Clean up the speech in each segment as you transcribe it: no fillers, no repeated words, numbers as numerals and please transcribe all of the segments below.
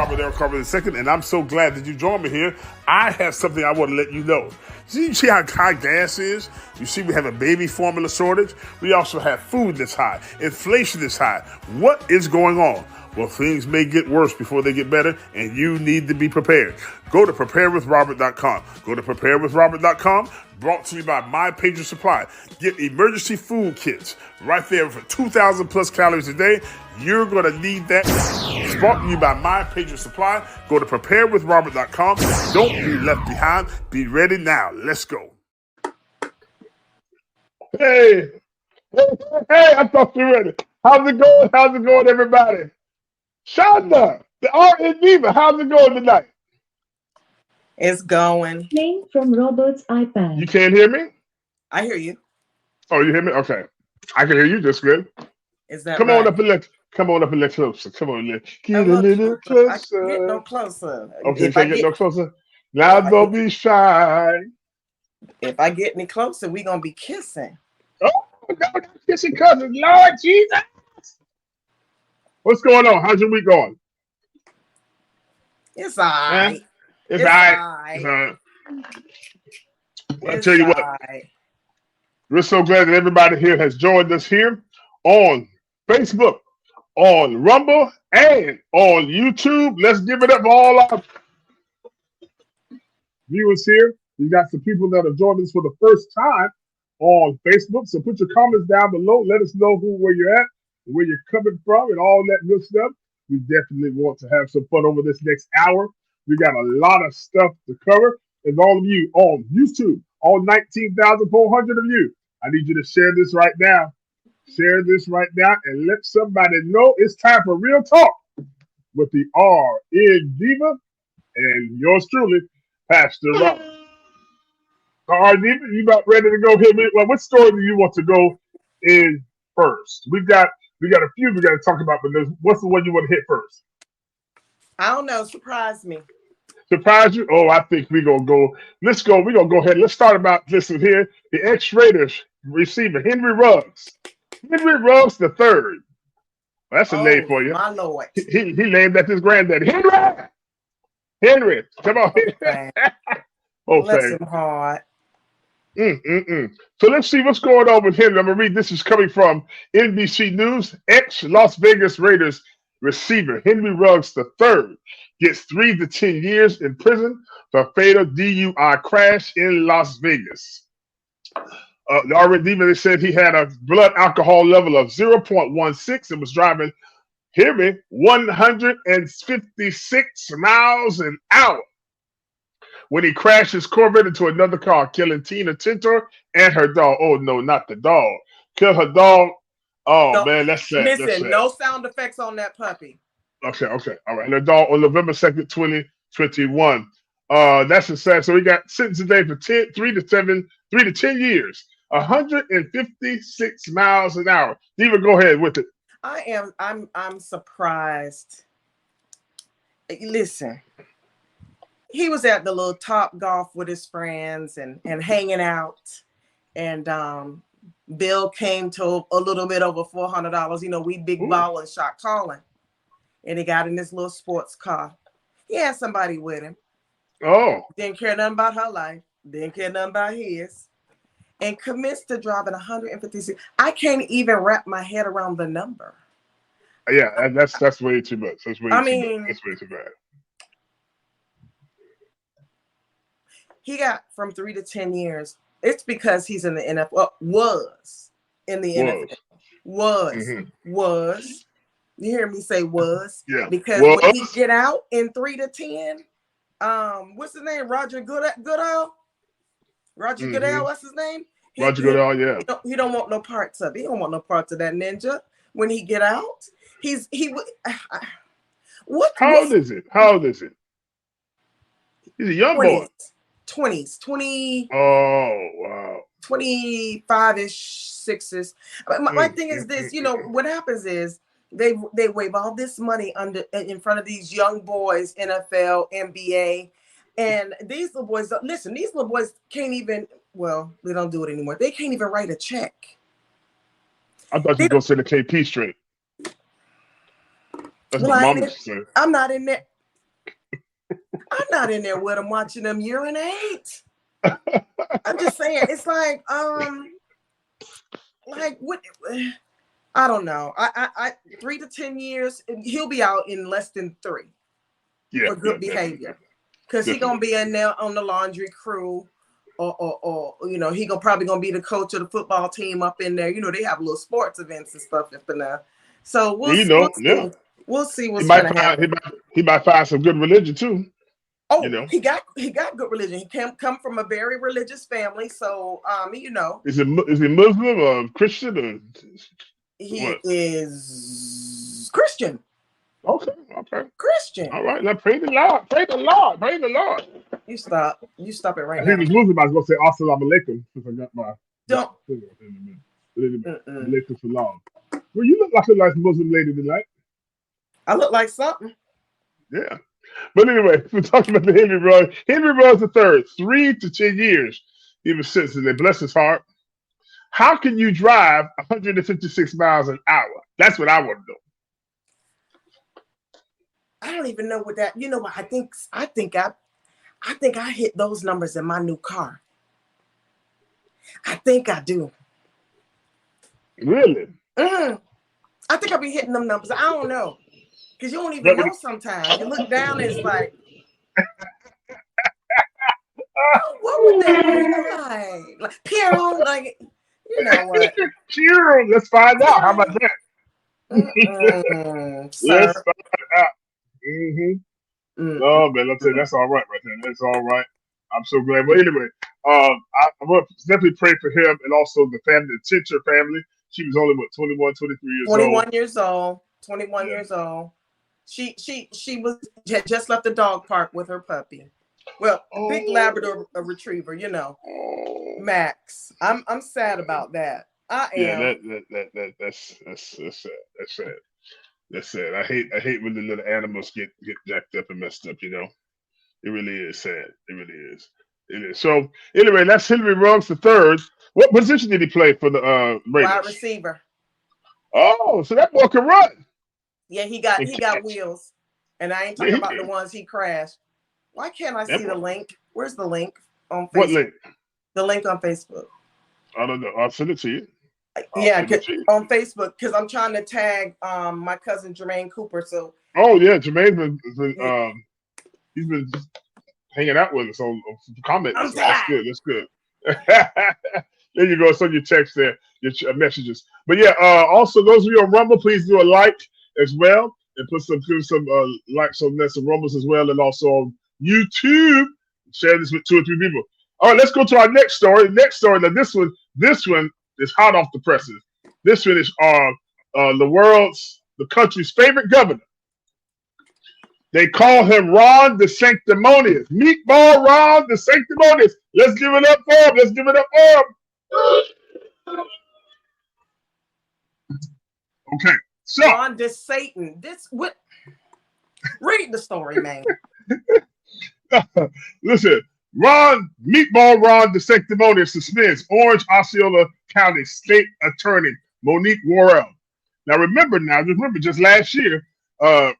Robert II, and I'm so glad that you joined me here. I have something I want to let you know. You see how high gas is? You see we have a baby formula shortage. We also have food that's high. Inflation is high. What is going on? Well, things may get worse before they get better, and you need to be prepared. Go to preparewithrobert.com. Go to preparewithrobert.com. Brought to you by My Pager Supply. Get emergency food kits right there for 2,000 plus calories a day. You're going to need that. It's brought to you by My Pager Supply. Go to preparewithrobert.com. Don't be left behind. Be ready now. Let's go. Hey, I thought you were ready. How's it going? How's it going, everybody? Shonda, the RNDiva, how's it going tonight? It's going. Playing from Robert's iPad. You can't hear me? I hear you. Oh, you hear me? Okay. I can hear you just good. Is that Come right? on up a little closer. Come on, get a little closer. I can't get no closer. Okay, can't get no closer. Now don't be shy. If I get any closer, we're going to be kissing. Oh, no, not kissing cousins. Lord Jesus. What's going on? How's your week going? It's all right. It's all right. I'll tell you what. We're so glad that everybody here has joined us here on Facebook, on Rumble, and on YouTube. Let's give it up for all our viewers here. We got some people that have joined us for the first time on Facebook. So put your comments down below. Let us know where you're at, where you're coming from, and all that good stuff. We definitely want to have some fun over this next hour. We got a lot of stuff to cover. And all of you on YouTube, all 19,400 of you, I need you to share this right now. Share this right now and let somebody know it's time for Real Talk with the RNDiva and yours truly, Pastor Robert. RNDiva, you about ready to go here? Well, what story do you want to go in first? We got a few we got to talk about, but what's the one you want to hit first? I don't know. Surprise me. Surprise you? Oh, I think we're going to go. Let's go. We're going to go ahead. Let's start about this one here. The ex-Raiders receiver, Henry Ruggs. Henry Ruggs the third. Well, that's a name for you. My Lord. He named after his granddaddy. Henry. Come on. Bless him hard. So let's see what's going on with Henry. I'm going to read. This is coming from NBC News. Ex-Las Vegas Raiders receiver Henry Ruggs III gets 3 to 10 years in prison for fatal DUI crash in Las Vegas. The RNDiva, they said he had a blood alcohol level of 0.16 and was driving, hear me, 156 miles an hour when he crashed his Corvette into another car, killing Tina Tintor and her dog. Oh, no, not the dog. Killed her dog. Oh, man, that's sad. Listen, no sound effects on that puppy. Okay. All right. And the dog on November 2nd, 2021. That's a sad. So he got sentenced today for 3 to 10 years. 156 miles an hour. Diva, go ahead with it. I'm surprised. Listen, he was at the little Top Golf with his friends and hanging out, and bill came to a little bit over $400. You know, we big ball and shot calling, and he got in this little sports car. He had somebody with him. Oh, didn't care nothing about her life. Didn't care nothing about his. And commits to driving 156. I can't even wrap my head around the number. Yeah, and that's way too much. That's way too bad. He got from 3 to 10 years. It's because he's in the NFL. Well, was in the NFL. Was. You hear me say was? Yeah. Because when he get out in 3 to 10, what's his name? Roger Goodell. Roger Goodell, what's his name? Roger Goodell, yeah. He don't want no parts of it. He don't want no parts of that ninja. When he get out, How old is it? He's a young boy. 20s, 20. Oh, wow. 25-ish, 6s. My thing is this, you know, what happens is they wave all this money in front of these young boys, NFL, NBA, and these little boys, listen, these little boys can't even, well, they don't do it anymore. They can't even write a check. I thought you were going to say the KP straight. That's what Mama said. I'm not in there. I'm not in there with them watching them urinate. I'm just saying, it's like what? I don't know. I 3 to 10 years, he'll be out in less than 3 for good behavior, because he gonna be in there on the laundry crew, or he probably gonna be the coach of the football team up in there. They have little sports events and stuff up in there. So we'll see what's gonna happen. He might find some good religion too. Oh, he got good religion. He come from a very religious family, so Is he Muslim or Christian or? He is Christian. Okay. Christian. All right. Now praise the Lord. Praise the Lord. Praise the Lord. You stop it right now. If he was Muslim, I was going to say Assalamu alaikum, since I got my. Don't. Alaikum salam. Well, you look like a nice Muslim lady tonight. I look like something. Yeah. But anyway, we're talking about the Henry Ruggs. Henry Ruggs III, 3 to 10 years he was sentenced. They bless his heart. How can you drive 156 miles an hour? That's what I want to know. I don't even know what that. You know what? I think I hit those numbers in my new car. I think I do. Really? I think I'll be hitting them numbers. I don't know, because you don't even know sometimes. You look down and it's like, what would that be like? Pierre, like. You know what? Sure, let's find out. How about that? Let's find out. Oh man, I'll tell you, that's all right there. That's all right. I'm so glad. But anyway, I want to definitely pray for him and also the family, the Tincher family. She was only 21, 23 years old. 21 years old. 21 years old. She had just left the dog park with her puppy. Well, big Labrador retriever, Max. I'm sad about that. I am. Yeah, that's sad. That's sad. I hate when the little animals get jacked up and messed up. It really is sad. It really is. It is. So anyway, that's Henry Ruggs III. What position did he play for the Raiders? Wide receiver. Oh, so that boy can run. Yeah, he got wheels, and I ain't talking about the ones he crashed. Why can't I see the link? Where's the link on Facebook? What link? The link on Facebook. I don't know. I'll send it to you. On Facebook, because I'm trying to tag my cousin Jermaine Cooper. So. Oh yeah, Jermaine's been he's been hanging out with us on comments. So that's good. That's good. There you go. It's on your text there, your messages. But yeah, also those of you on Rumble, please do a like as well and put some likes on there, some Rumbles as well, and also on YouTube. Share this with 2 or 3 people. All right, let's go to our next story. Now this one is hot off the presses. This one is the country's favorite governor. They call him Ron DeSanctimonious. Meatball Ron DeSanctimonious. Let's give it up for him. Okay, so Ron DeSatan. Read the story, man. Listen, Meatball Ron DeSanctimonious suspends Orange Osceola County State Attorney Monique Worrell. Now remember, just last year, the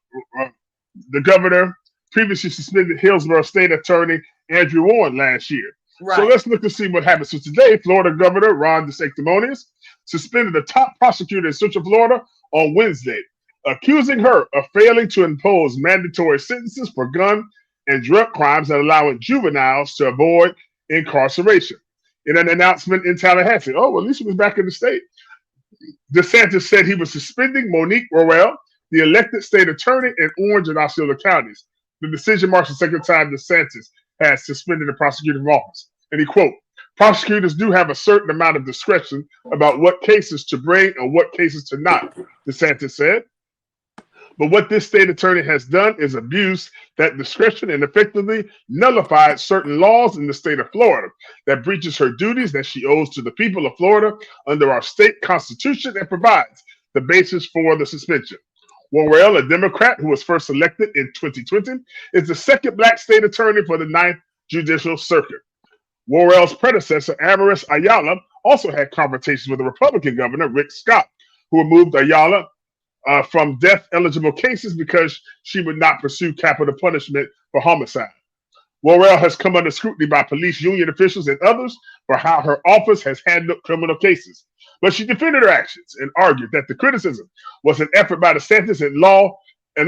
governor previously suspended Hillsborough State Attorney Andrew Warren last year. Right. So let's look to see what happens. So today, Florida Governor Ron DeSanctimonious suspended the top prosecutor in Central Florida on Wednesday, accusing her of failing to impose mandatory sentences for gun and drug crimes and allowing juveniles to avoid incarceration. In an announcement in Tallahassee, well, at least he was back in the state. DeSantis said he was suspending Monique Worrell, the elected state attorney in Orange and Osceola counties. The decision marks the second time DeSantis has suspended a prosecutor from office. And he quote, "Prosecutors do have a certain amount of discretion about what cases to bring and what cases to not," DeSantis said. But what this state attorney has done is abuse that discretion and effectively nullified certain laws in the state of Florida that breaches her duties that she owes to the people of Florida under our state constitution and provides the basis for the suspension. Worrell, a Democrat who was first elected in 2020, is the second black state attorney for the 9th Judicial Circuit. Worrell's predecessor, Amaris Ayala, also had confrontations with the Republican governor, Rick Scott, who removed Ayala from death-eligible cases because she would not pursue capital punishment for homicide. Worrell has come under scrutiny by police union officials and others for how her office has handled criminal cases. But she defended her actions and argued that the criticism was an effort by DeSantis and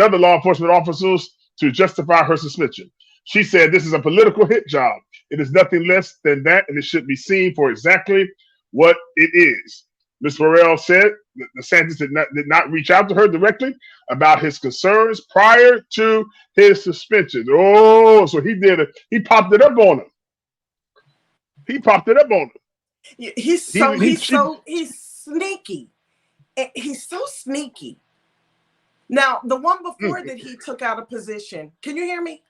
other law enforcement officers to justify her suspension. She said, "This is a political hit job. It is nothing less than that, and it should be seen for exactly what it is." Ms. Worrell said that DeSantis did not reach out to her directly about his concerns prior to his suspension. Oh, so he did it. He popped it up on him. He's sneaky. He's so sneaky. Now, the one before that he took out of position. Can you hear me?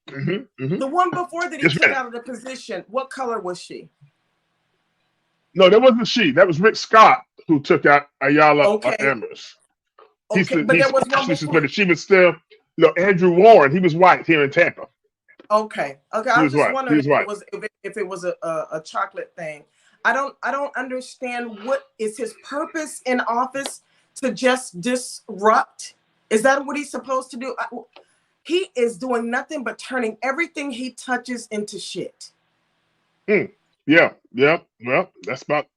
The one before that he took out of the position. What color was she? No, that wasn't she. That was Rick Scott who took out Ayala Amers. Okay, but there was one before. She was still, Andrew Warren. He was white here in Tampa. Okay. I was just wondering if it was a chocolate thing. I don't understand what is his purpose in office to just disrupt. Is that what he's supposed to do? He is doing nothing but turning everything he touches into shit. Yeah. Well, that's about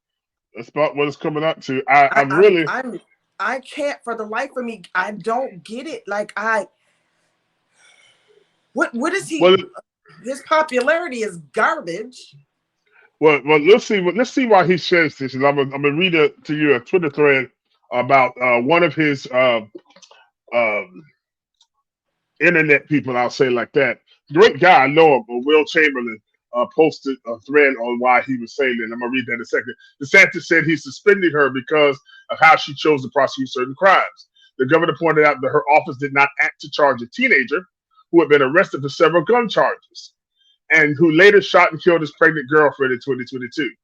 what it's coming up to. I can't for the life of me. I don't get it. Like what is he? Well, his popularity is garbage. Well, let's see why he says this. And I'm gonna read to you a Twitter thread about one of his internet people. I'll say like that. Great guy, I know him, Will Chamberlain. Posted a thread on why he was saying that. I'm going to read that in a second. DeSantis said he suspended her because of how she chose to prosecute certain crimes. The governor pointed out that her office did not act to charge a teenager who had been arrested for several gun charges and who later shot and killed his pregnant girlfriend in 2022.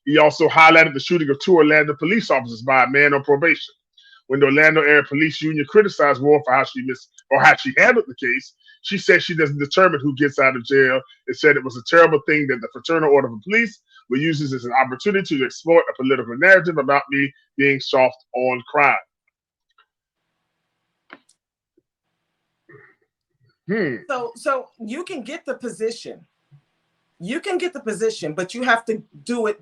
He also highlighted the shooting of 2 Orlando police officers by a man on probation. When the Orlando area police union criticized Warren for how she handled the case, she said she doesn't determine who gets out of jail and said it was a terrible thing that the Fraternal Order of Police will use this as an opportunity to exploit a political narrative about me being soft on crime. So you can get the position. But you have to do it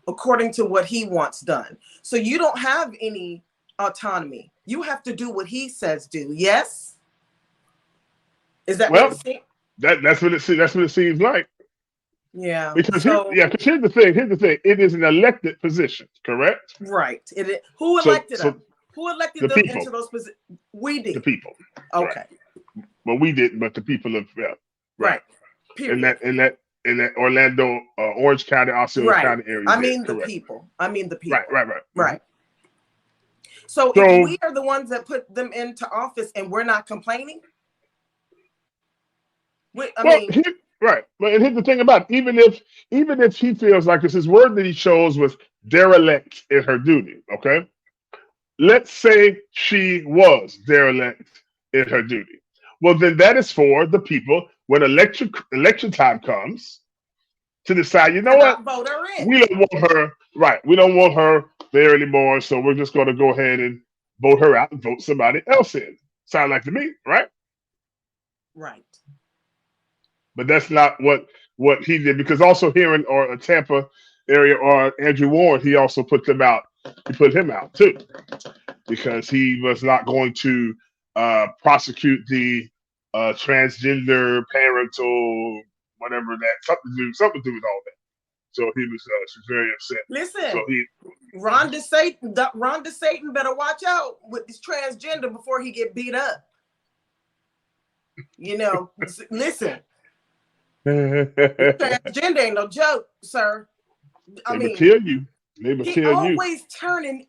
according to what he wants done. So you don't have any autonomy. You have to do what he says do. Yes? Is that what it seems? That's what it seems like. Yeah. Because here's the thing. It is an elected position, correct? Right. Who elected them? Who elected them into those positions? We did. The people. Okay. Right. Well, we didn't, but the people of right. Period. In that Orlando, Orange County, Osceola County area. I mean the people. Right. So if we are the ones that put them into office and we're not complaining. Right. But here's the thing about it. Even if he feels like it's his word that he chose was derelict in her duty, okay? Let's say she was derelict in her duty. Well, then that is for the people when election time comes to decide, you know what? Vote her in. We don't want her, right. We don't want her there anymore, so we're just going to go ahead and vote her out and vote somebody else in. Sound like to me, right? Right. But that's not what he did, because also here in Tampa area or Andrew Warren, he also put him out too, because he was not going to prosecute the transgender parental whatever that something to do with all that. So he was very upset. Listen, so Ron DeSantis better watch out with this transgender before he get beat up. Listen. Transgender ain't no joke, sir. They will kill you. They will kill you. He always turning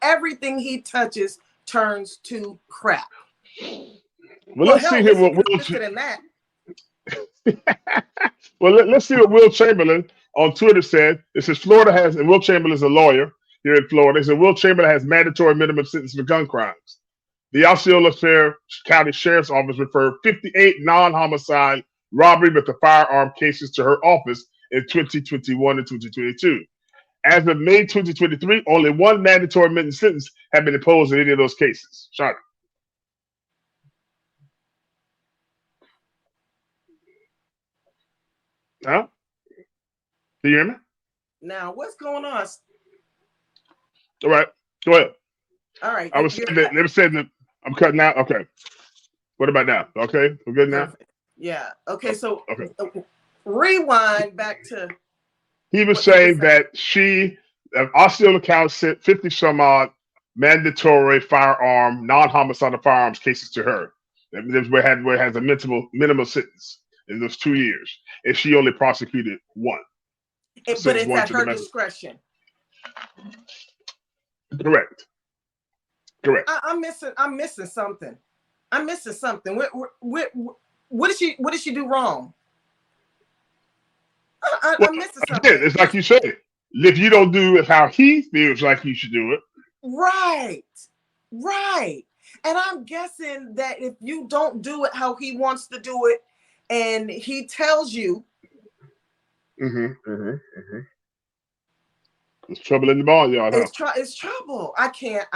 everything he touches turns to crap. Well, let's see here what let's see what Will Chamberlain on Twitter said. It says Florida has, and Will Chamberlain's a lawyer here in Florida. They said Will Chamberlain has mandatory minimum sentence for gun crimes. The Osceola County Sheriff's Office referred 58 non-homicide robbery with the firearm cases to her office in 2021 and 2022. As of May 2023, only one mandatory minimum sentence had been imposed in any of those cases. Charlotte. Huh? Do you hear me? Now, what's going on? All right. Go ahead. All right. I was saying that. They were saying that I'm cutting out. Okay. What about now? Okay. We're good now? Perfect. Yeah. Okay. So okay. Rewind back to. He was saying that she, Osceola County sent 50 some odd mandatory firearm, non-homicidal firearms cases to her. Where it has a minimal sentence in those 2 years. And she only prosecuted one. But it's at her discretion. Correct. I'm missing something. What did she do wrong? I'm missing something. It's like you said. If you don't do it how he feels like you should do it. Right. And I'm guessing that if you don't do it how he wants to do it, and he tells you, There's trouble in the barnyard. It's trouble. I can't.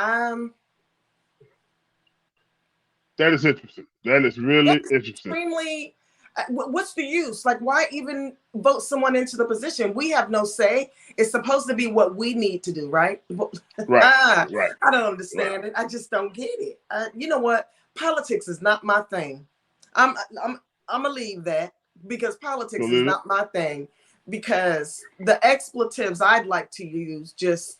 That is interesting. That is really interesting. Extremely. What's the use? Like, why even vote someone into the position? We have no say. It's supposed to be what we need to do, right? Right. I don't understand it. I just don't get it. You know what? Politics is not my thing. I'm gonna leave that because politics is not my thing. Because the expletives I'd like to use just.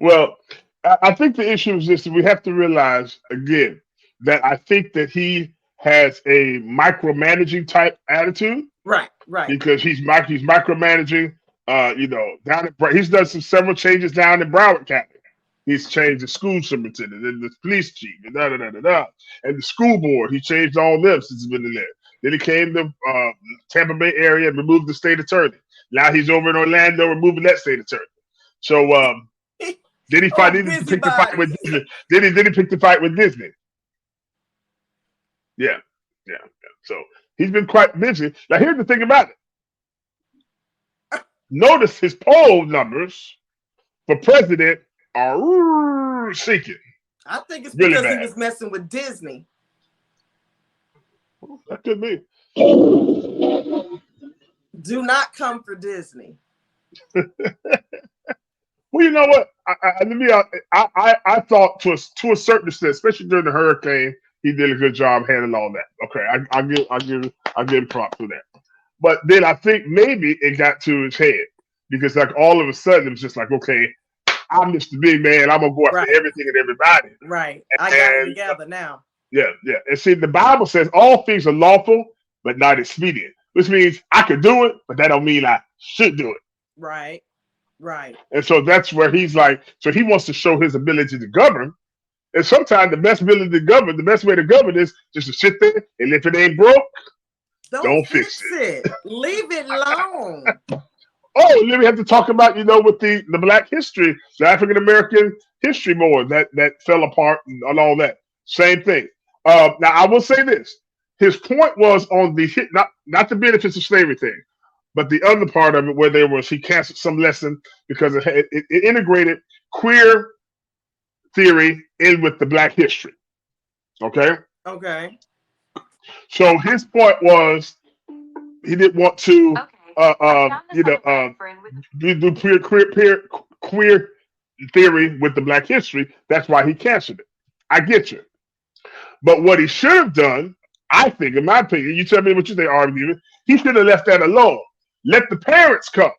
Well, I think the issue is this: we have to realize again that I think that he has a micromanaging type attitude. Right. Because he's micromanaging. Down at he's done several changes down in Broward County. He's changed the school superintendent and the police chief and and the school board. He changed all them since he's been in there. Then he came to Tampa Bay area and removed the state attorney. Now he's over in Orlando removing that state attorney. So then he picked the fight with Disney. Then he picked the fight with Disney. Yeah. So he's been quite busy. Now here's the thing about it. Notice his poll numbers for president are sinking. I think it's because he was messing with Disney. Well, that could be. Do not come for Disney. Well, you know what? I thought to a certain extent, especially during the hurricane, he did a good job handling all that. Okay, I'll give him props for that. But then I think maybe it got to his head because like all of a sudden it was just like, okay, I'm Mr. Big Man. I'm gonna go after everything and everybody. Right. I got it together now. Yeah. And see, the Bible says all things are lawful, but not expedient, which means I could do it, but that don't mean I should do it. Right. And so that's where he's like, so he wants to show his ability to govern. And sometimes the best way to govern is just to sit there and if it ain't broke, don't fix it. Leave it alone. Oh, then we have to talk about, with the Black history, the African American history board that fell apart and all that. Same thing. Now I will say this: his point was on the not the benefits of slavery thing, but the other part of it where he canceled some lesson because it integrated queer theory in with the Black history. Okay. So his point was he didn't want to. Do queer theory with the Black history. That's why he canceled it. I get you. But what he should have done, I think, in my opinion, you tell me what you think, RNDiva, he should have left that alone. Let the parents come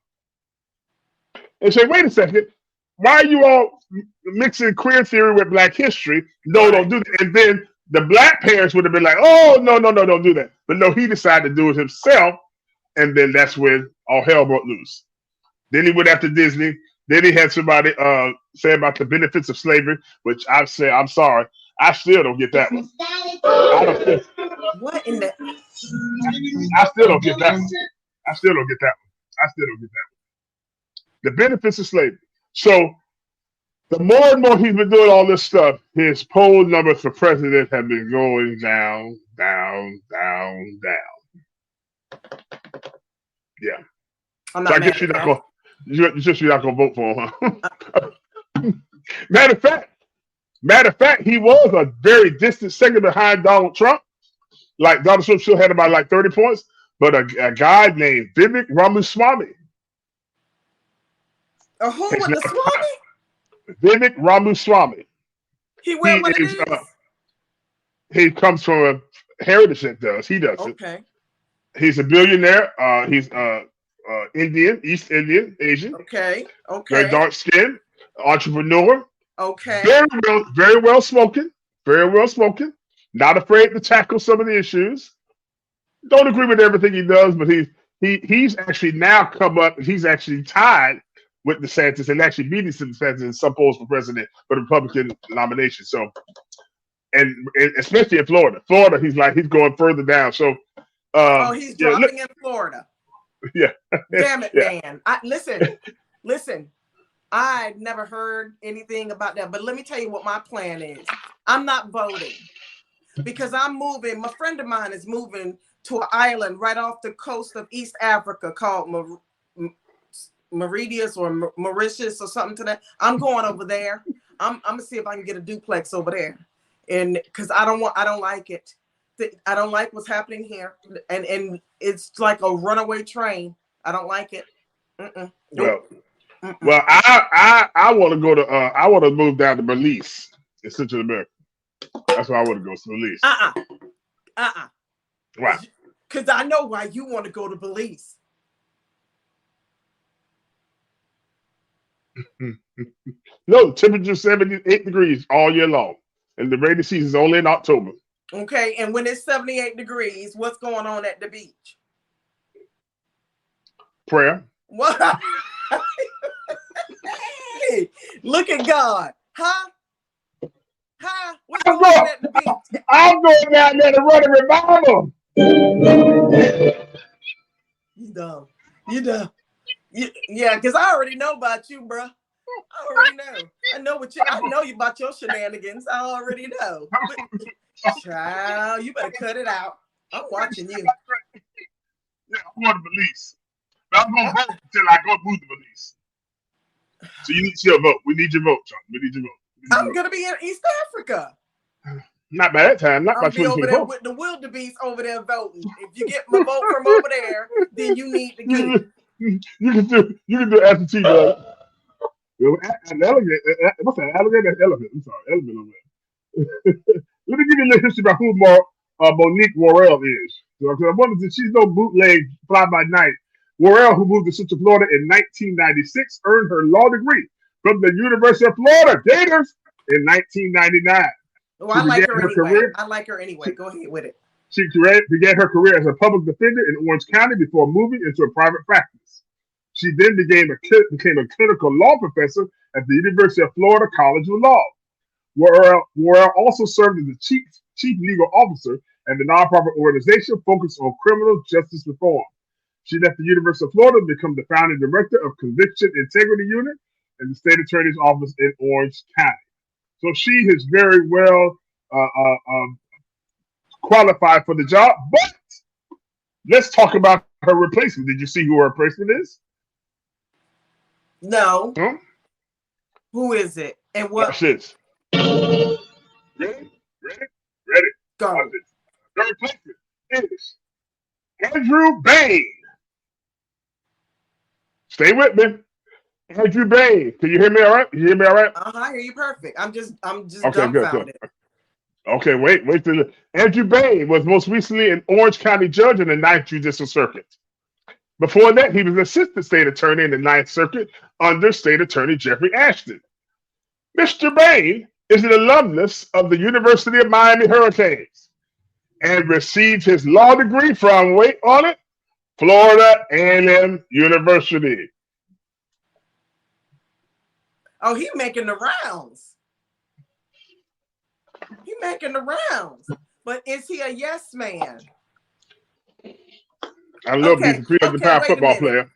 and say, wait a second, why are you all mixing queer theory with Black history? No, don't do that. And then the Black parents would have been like, oh, no, don't do that. But no, he decided to do it himself. And then that's when all hell broke loose. Then he went after Disney. Then he had somebody say about the benefits of slavery, which I've said, I'm sorry, I still don't get that one. What in the? I still don't get that one. I still don't get that one. The benefits of slavery. So the more and more he's been doing all this stuff, his poll numbers for president have been going down. Yeah. I'm So I not guess mad at that. you're not gonna vote for him, huh? Matter of fact, he was a very distant second behind Donald Trump. Like Donald Trump still had about like 30 points, but a guy named Vivek Ramaswamy. Who with the Swami? Vivek Ramaswamy. He He wear one of is. these? He comes from a heritage that does. He does it. Okay. He's a billionaire. He's Indian, East Indian, Asian. Okay. Very Okay. dark skinned, entrepreneur. Okay. Very well spoken. Very well spoken. Not afraid to tackle some of the issues. Don't agree with everything he does, but he's actually now come up. He's actually tied with DeSantis and actually beating DeSantis in some polls for president for the Republican nomination. So, and especially in Florida, he's going further down. So, He's dropping in Florida. Yeah. Damn it, Yeah. man. Listen. I never heard anything about that, but let me tell you what my plan is. I'm not voting because I'm moving. My friend of mine is moving to an island right off the coast of East Africa called Mauritius or Mauritius or something to that. I'm going over there. I'm gonna see if I can get a duplex over there, and because I don't like it. I don't like what's happening here, and it's like a runaway train. I don't like it. Nope. Well, I want to go to I want to move down to Belize in Central America. That's where I want to go, to Belize. Why? Because I know why you want to go to Belize. No, temperature 78 degrees all year long, and the rainy season is only in October. Okay, and when it's 78 degrees, what's going on at the beach? Prayer. What? Hey, look at God. Huh? What's going on at the beach? I'm going down there to run a revival. You dumb. Yeah, because I already know about you, bro. I already know. I know you about your shenanigans. I already know. But, child, you better cut it out. I'm watching you. Yeah, I'm going to Belize. But I'm going to vote until I go move to Belize. So you need your vote. We need your vote, John. We need your vote. I'm going to be in East Africa. Not by that time. Not by 2024. I'll be over there with the wildebeest over there voting. If you get my vote from over there, then you need to get it. You can do RCTV. An alligator. What's that? Alligator? Elephant. I'm sorry. Elephant over there. Let me give you a little history about who Monique Worrell is. Because I wondered if she's no bootleg fly by night. Worrell, who moved to Central Florida in 1996, earned her law degree from the University of Florida Gators in 1999. Oh, I like her anyway. I like her anyway. Go ahead with it. She began her career as a public defender in Orange County before moving into a private practice. She then became a clinical law professor at the University of Florida College of Law. Worrell also served as the chief legal officer at the nonprofit organization focused on criminal justice reform. She left the University of Florida to become the founding director of Conviction Integrity Unit in the state attorney's office in Orange County. So she is very well qualified for the job. But let's talk about her replacement. Did you see who her replacement is? No. Who is it? And what? Watch this. Ready? Go. Watch this. Her replacement is Andrew Bain. Stay with me. Andrew Bain. Can you hear me all right? I hear you perfect. I'm just okay, dumbfounded. Good. Okay, wait till Andrew Bain was most recently an Orange County judge in the 9th Judicial Circuit. Before that, he was an assistant state attorney in the 9th Circuit under State Attorney Jeffrey Ashton. Mr. Bain is an alumnus of the University of Miami Hurricanes and received his law degree from, wait on it, Florida A&M University. Oh, he's making the rounds. But is he a yes man? I love he's a 300-pound football player.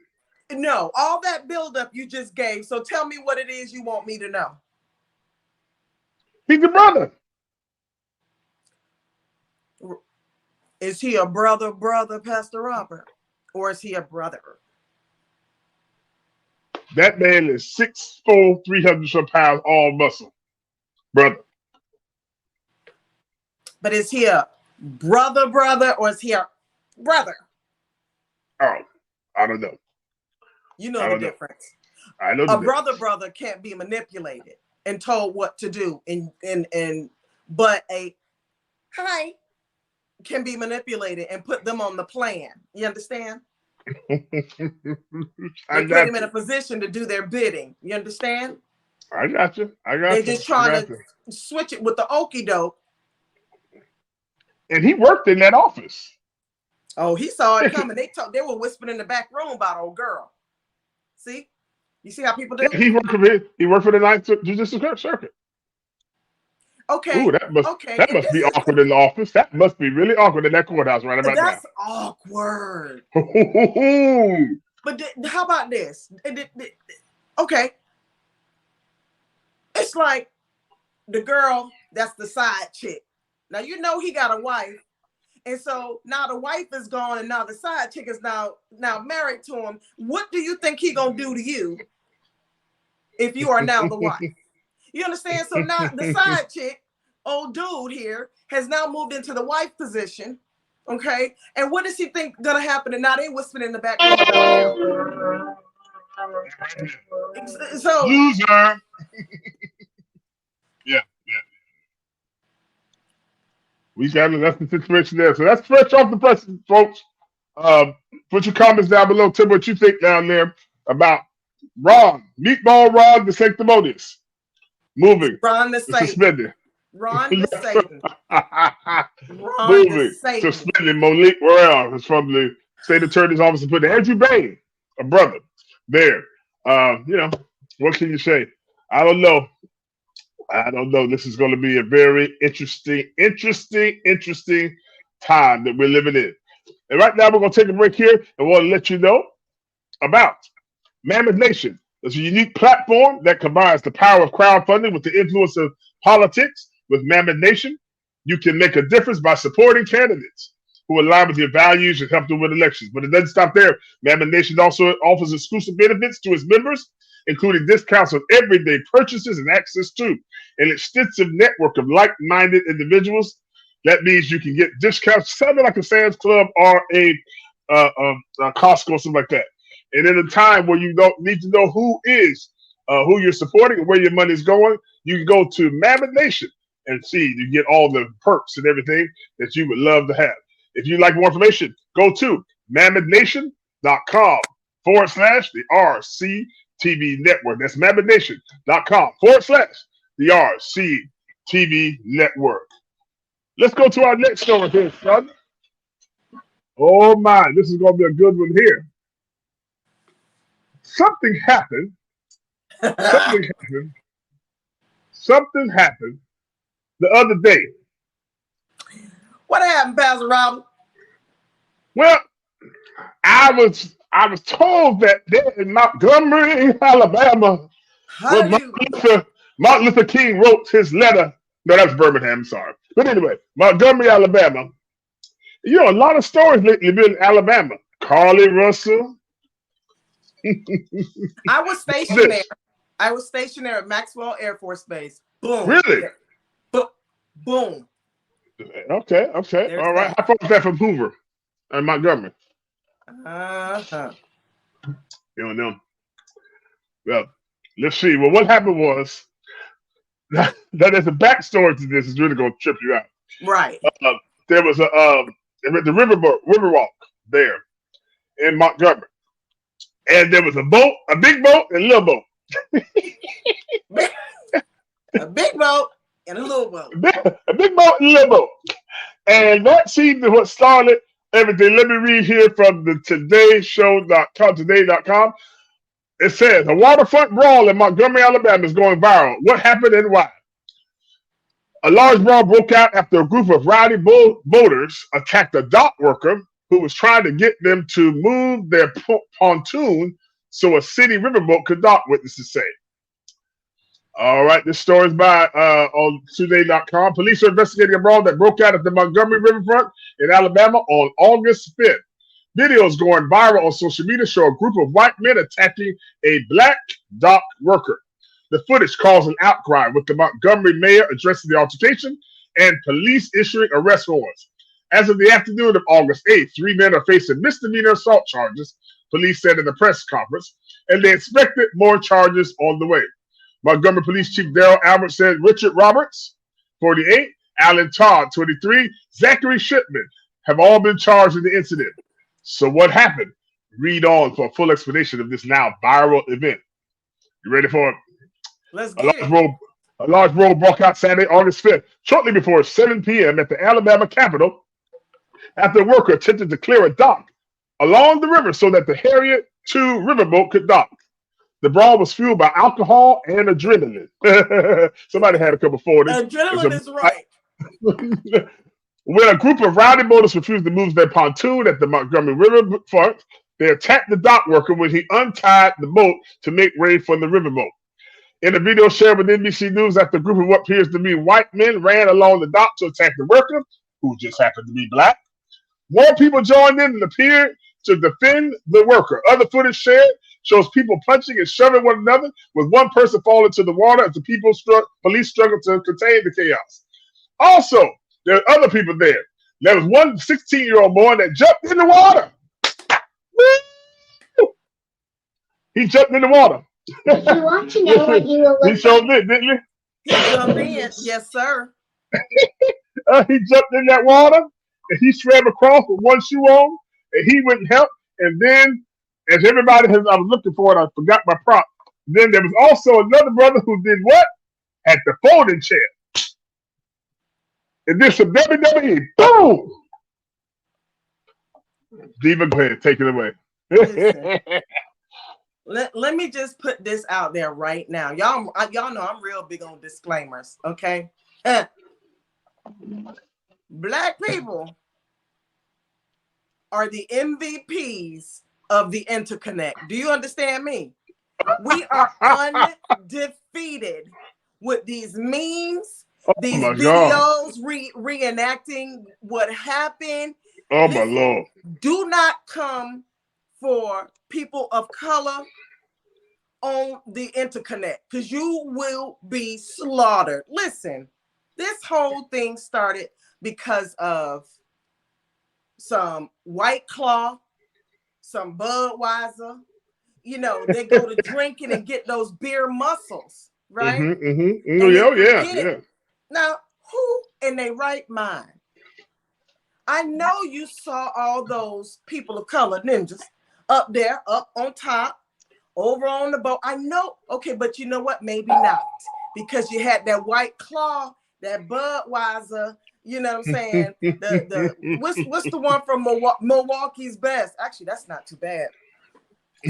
No, all that buildup you just gave. So tell me what it is you want me to know. He's a brother. Is he a brother, Pastor Robert? Or is he a brother? That man is 6'4", 300 some pounds, all muscle, brother. But is he a brother, or is he a brother? Oh, I don't know. You know the difference. I know the difference. Brother can't be manipulated and told what to do, but a hi can be manipulated and put them on the plan. You understand? They put them in a position to do their bidding. You understand? I got you. They're just trying to switch it with the okie doke. And he worked in that office. Oh, he saw it coming. They were whispering in the back room about old girl. See? You see how people do? Yeah, he worked for the Ninth Judicial Circuit. Okay. Ooh, that must be awkward in the office. That must be really awkward in that courthouse right about now. That's awkward. But how about this? Okay. It's like the girl that's the side chick. Now, you know he got a wife. And so now the wife is gone and now the side chick is now married to him. What do you think he gonna do to you if you are now the wife? You understand? So now the side chick, old dude here, has now moved into the wife position. Okay. And what does he think gonna happen? And now they whispering in the back room about him. So loser. Yeah. That's the situation there. So that's fresh off the press, folks. Put your comments down below. Tell me what you think down there about Meatball Ron DeSanctimonious moving. Ron the Satan. Suspended. Ron the Satan. Moving. Suspended Monique Royale is from the state attorney's office and put Andrew Bain, a brother, there. What can you say? I don't know. This is going to be a very interesting time that we're living in. And right now, we're going to take a break here and want to let you know about Mammoth Nation. It's a unique platform that combines the power of crowdfunding with the influence of politics. With Mammoth Nation, you can make a difference by supporting candidates who align with your values and help them win elections. But it doesn't stop there. Mammoth Nation also offers exclusive benefits to its members, including discounts on everyday purchases and access to an extensive network of like-minded individuals. That means you can get discounts, something like a Sam's Club or a Costco, something like that. And in a time where you don't need to know who you're supporting and where your money is going, you can go to Mammoth Nation and see. You get all the perks and everything that you would love to have. If you'd like more information, go to mammothnation.com/the RCTV Network. That's mammothnation.com/the RCTV Network. Let's go to our next story here, son. Oh my, this is going to be a good one here. Something happened the other day. What happened, Pastor Robert? Well, I was told that there in Montgomery, Alabama, where Martin Luther King wrote his letter. No, that's Birmingham, sorry. But anyway, Montgomery, Alabama. A lot of stories lately been in Alabama. Carly Russell. I was stationed there. I was stationed there at Maxwell Air Force Base. Boom. Really? Boom. Okay. There's all right. How far is that from Hoover and Montgomery? You don't know. Well, let's see. Well, what happened was that there's a backstory to this. It's really going to trip you out. Right. There was the Riverwalk there in Montgomery, and there was a boat, a big boat, and a little boat. A big boat and a little boat. A big boat and a little boat. And that seemed to what started everything. Let me read here from the today.com. It says, a waterfront brawl in Montgomery, Alabama is going viral. What happened and why? A large brawl broke out after a group of rowdy boaters attacked a dock worker who was trying to get them to move their pontoon so a city riverboat could dock, witnesses say. All right, this story is by on today.com. Police are investigating a brawl that broke out at the Montgomery Riverfront in Alabama on August 5th. Videos going viral on social media show a group of white men attacking a black dock worker. The footage caused an outcry, with the Montgomery mayor addressing the altercation and police issuing arrest warrants. As of the afternoon of August 8th, 3 men are facing misdemeanor assault charges, police said in the press conference, and they expected more charges on the way. Montgomery Police Chief Daryl Albert said Richard Roberts, 48, Alan Todd, 23, Zachary Shipman have all been charged in the incident. So what happened? Read on for a full explanation of this now viral event. You ready for it? Let's get it. A large brawl broke out Saturday, August 5th, shortly before 7 p.m. at the Alabama Capitol, after a worker attempted to clear a dock along the river so that the Harriet II riverboat could dock. The brawl was fueled by alcohol and adrenaline. Somebody had a couple for this. Adrenaline is right. When a group of rowdy boaters refused to move their pontoon at the Montgomery Riverfront, they attacked the dock worker when he untied the boat to make way for the riverboat. In a video shared with NBC News, after a group of what appears to be white men ran along the dock to attack the worker, who just happened to be black, more people joined in and appeared to defend the worker. Other footage shared shows people punching and shoving one another, with one person falling to the water as the police struggled to contain the chaos. Also, there are other people there. There was one 16-year-old boy that jumped in the water. He jumped in the water. You want to know what you will He look showed it, didn't he? He jumped in. Yes, sir. He jumped in that water, and he swam across with one shoe on, and he went and helped. And then, as everybody I was looking for it, I forgot my prop. Then there was also another brother who did what? At the folding chair. And then some WWE. Boom! Diva, go ahead. Take it away. Let me just put this out there right now. Y'all know I'm real big on disclaimers, okay? Black people are the MVPs of the interconnect. Do you understand me? We are undefeated with these memes, these videos reenacting what happened. Oh, my Lord. Do not come for people of color on the interconnect, because you will be slaughtered. Listen, this whole thing started because of some White Claw, some Budweiser. You know, they go to drinking and get those beer muscles, right? Yeah. Now, who in their right mind? I know you saw all those people of color ninjas up there, up on top, over on the boat. I know, okay, but you know what? Maybe not, because you had that White Claw, that Budweiser. You know what I'm saying? What's the one from Milwaukee's Best? Actually, that's not too bad.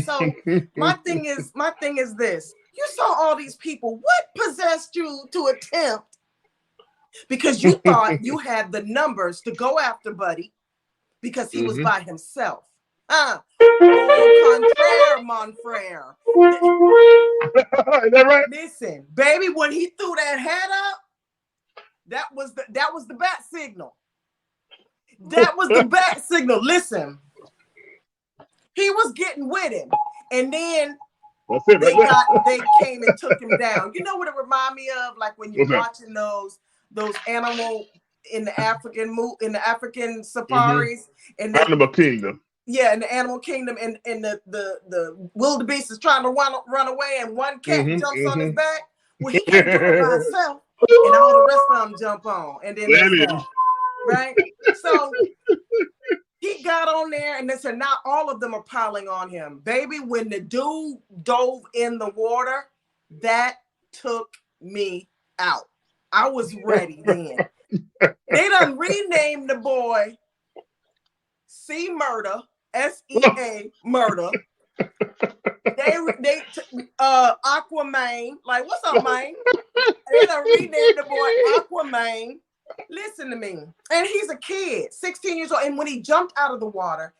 So my thing is this: you saw all these people. What possessed you to attempt? Because you thought you had the numbers to go after Buddy, because he was by himself. Au contraire, mon frere. Is that right? Listen, baby, when he threw that hat up, that was the bat signal. That was the bat signal. Listen, he was getting with him, and then they came and took him down. You know what it reminded me of? Like when you're watching those animal in the African safaris, and the Animal Kingdom. Yeah, in the animal kingdom, and the wildebeest is trying to run away, and one cat jumps on his back. Well, he can't do it by himself, and all the rest of them jump on, and then right? So he got on there, and they said not all of them are piling on him. Baby, when the dude dove in the water, that took me out. I was ready then. They done renamed the boy C Murder, SEA Murder. They Aquaman. Like, what's up, man? They done renamed the boy Aquaman. Listen to me. And he's a kid, 16 years old. And when he jumped out of the water,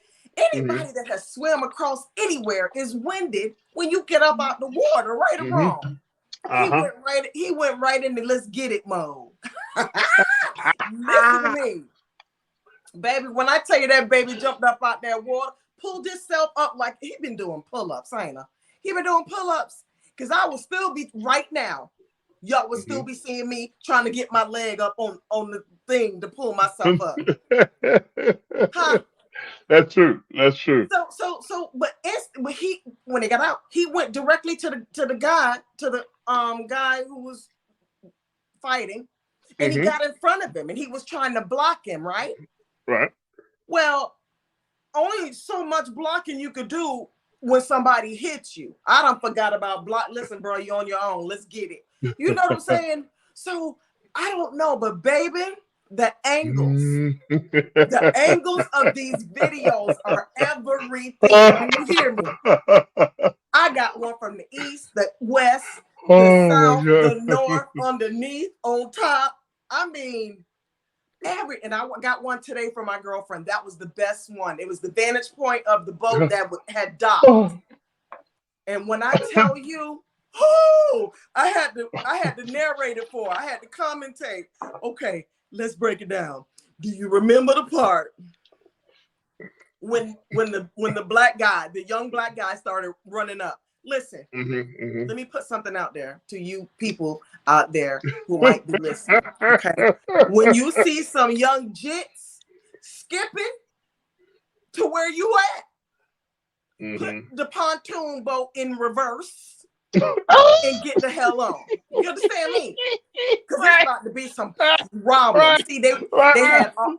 anybody that has swam across anywhere is winded when you get up out the water, right or wrong. He went right into let's get it mode. Listen to me. Baby, when I tell you that baby jumped up out that water, pulled himself up like he been doing pull-ups, ain't he? He been doing pull-ups. Because I will still be, right now, y'all will still be seeing me trying to get my leg up on the thing to pull myself up. Huh? That's true. That's true. But he, when he got out, he went directly to the guy who was fighting, and he got in front of him, and he was trying to block him, right? Right. Well, only so much blocking you could do when somebody hits you. I done forgot about block. Listen, bro, you on your own. Let's get it. You know what I'm saying? So I don't know, but baby, the angles of these videos are everything. Do you hear me? I got one from the east, the west, the south, the north, underneath, on top. I mean, and I got one today from my girlfriend. That was the best one. It was the vantage point of the boat that had docked. And when I tell you, I had to narrate it for her. I had to commentate. Okay, let's break it down. Do you remember the part when the black guy, the young black guy, started running up? Listen, let me put something out there to you people out there who might be listening. Okay, when you see some young jits skipping to where you at, put the pontoon boat in reverse and get the hell on. You understand me? Because there's about to be some problems. See, they had all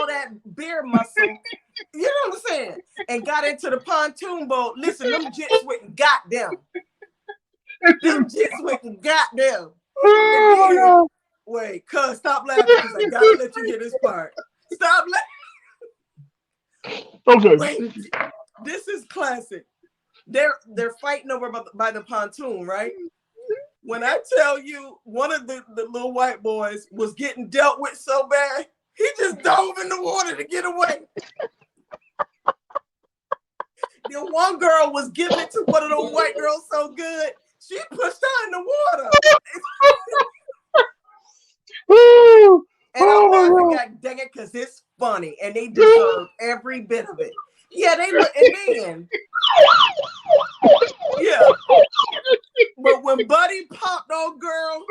that beer muscle. You know what I'm saying? And got into the pontoon boat. Listen, them jits went and got them. Them jits went and got them. Wait, cuz, stop laughing because I gotta let you hear this part. Stop laughing. Okay. Wait, this is classic. They're fighting over by the pontoon, right? When I tell you one of the little white boys was getting dealt with so bad, he just dove in the water to get away. The one girl was giving it to one of those white girls so good, she pushed her in the water. And I'm laughing, God dang it, because it's funny, and they deserve every bit of it. Yeah, they look, and then, yeah. But when Buddy popped on girl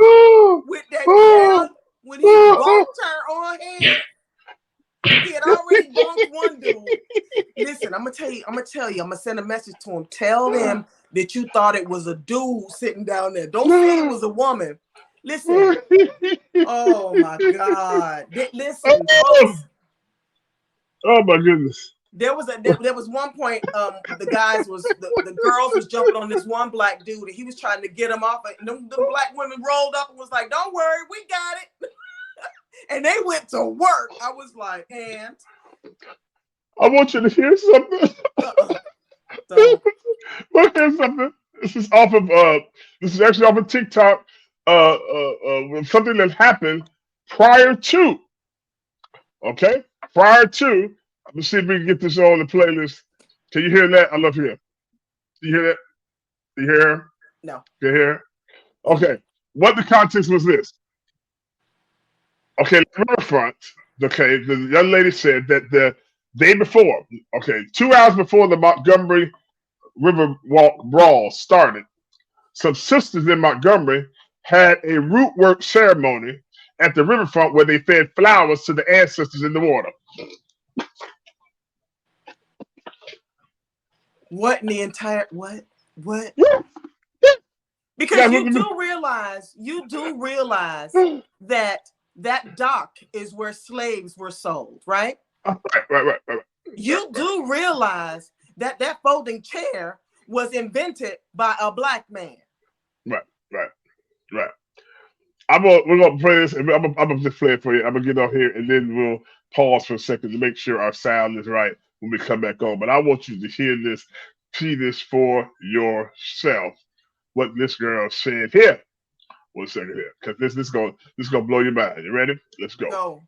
with that tail, when he bonked her on her head, he had already bonked one dude. Listen, I'm gonna send a message to him. Tell them that you thought it was a dude sitting down there. Don't say it was a woman. Listen. Oh my God. Listen, folks. Oh my goodness. There was one point, the girls was jumping on this one black dude, and he was trying to get him off. And them black women rolled up and was like, "Don't worry, we got it." And they went to work. I was like, and I want you to hear something. Here's something. This is actually off of TikTok. Something that happened prior to. Okay, prior to. Let's see if we can get this on the playlist. Can you hear that? I love hearing. Do you hear that? Do you hear her? No. You hear? Okay. What the context was this? Okay, Riverfront. Okay, the young lady said that the day before, 2 hours before the Montgomery River Brawl started, some sisters in Montgomery had a root work ceremony at the riverfront where they fed flowers to the ancestors in the water. What in the entire what? Yeah. Because you do realize that dock is where slaves were sold, right? Right. You do realize that folding chair was invented by a black man. Right. We're gonna play this, and I'm gonna just play it for you. I'm gonna get on here, and then we'll pause for a second to make sure our sound is right when we come back on. But I want you to hear this, see this for yourself. What this girl said here. 1 second here, because this is gonna blow your mind. You ready? Let's go. Go.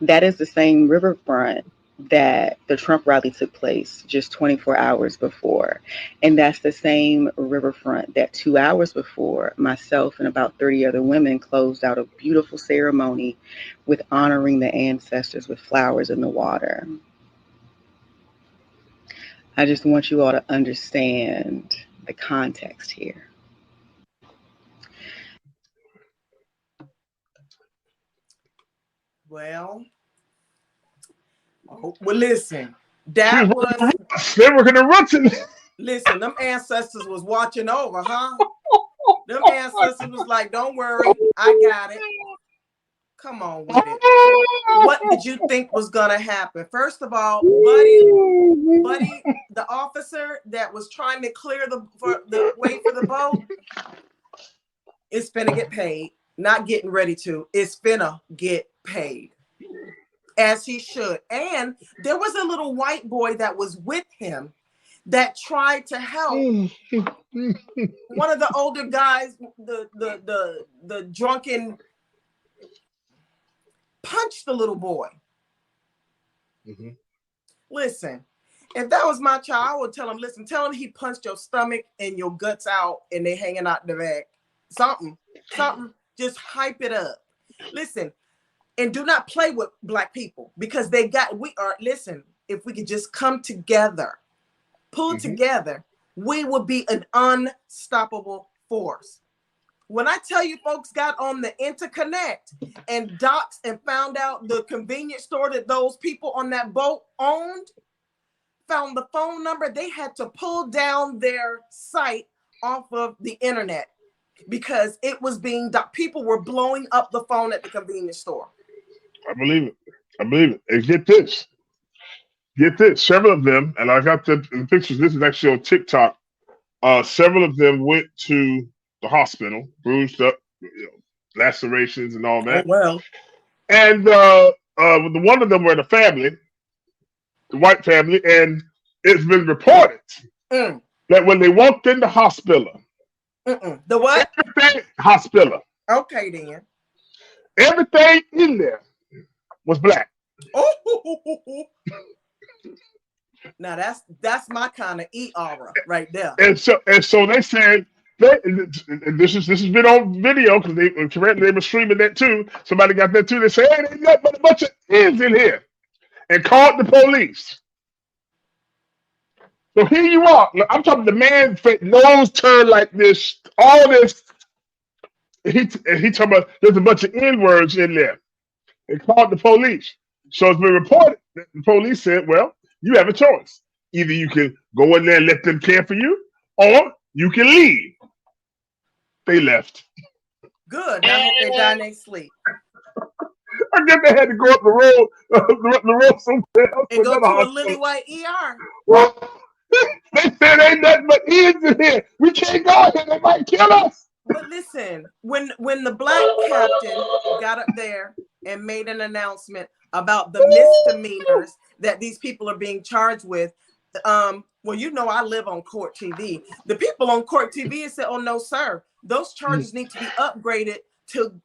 That is the same riverfront that the Trump rally took place just 24 hours before. And that's the same riverfront that 2 hours before, myself and about 30 other women closed out a beautiful ceremony with honoring the ancestors with flowers in the water. I just want you all to understand the context here. Well, listen, that was. They were gonna run to. Listen, them ancestors was watching over, huh? Them ancestors was like, "Don't worry, I got it. Come on with it." What did you think was gonna happen? First of all, Buddy, the officer that was trying to clear the way for the boat, is finna get paid. Not getting ready to. It's finna get paid. As he should. And there was a little white boy that was with him that tried to help. One of the older guys, the drunken, punched the little boy. Mm-hmm. Listen, if that was my child, I would tell him, listen, tell him he punched your stomach and your guts out and they hanging out the back. Something. Just hype it up. Listen, and do not play with Black people because listen, if we could just come together, pull together, we would be an unstoppable force. When I tell you folks got on the interconnect and docs and found out the convenience store that those people on that boat owned, found the phone number, they had to pull down their site off of the internet because it was people were blowing up the phone at the convenience store. I believe it. And get this. Several of them, and I got the pictures. This is actually on TikTok. Several of them went to the hospital, bruised up, lacerations and all that. Oh, well. And one of them were the family, the white family, and it's been reported that when they walked in the hospital, the what? Everything hospital. Okay, then. Everything in there was Black. Oh, now that's my kind of aura right there. And so they said this has been on video because they were streaming that too. Somebody got that too. They said, "Hey, there's nothing but a bunch of ends in here," and called the police. So here you are. I'm talking the man nose turned like this. All this. He talking about there's a bunch of N words in there. They called the police. So it's been reported that the police said, well, you have a choice. Either you can go in there and let them care for you, or you can leave. They left. Good. I hope they die in their sleep. I guess they had to go up the road somewhere else. And go to a lily white ER. Well, they said ain't nothing but ends in here. We can't go here. They might kill us. But listen, when the Black captain got up there and made an announcement about the misdemeanors that these people are being charged with, well, you know, I live on Court TV. The people on Court TV said, "Oh no, sir, those charges need to be upgraded to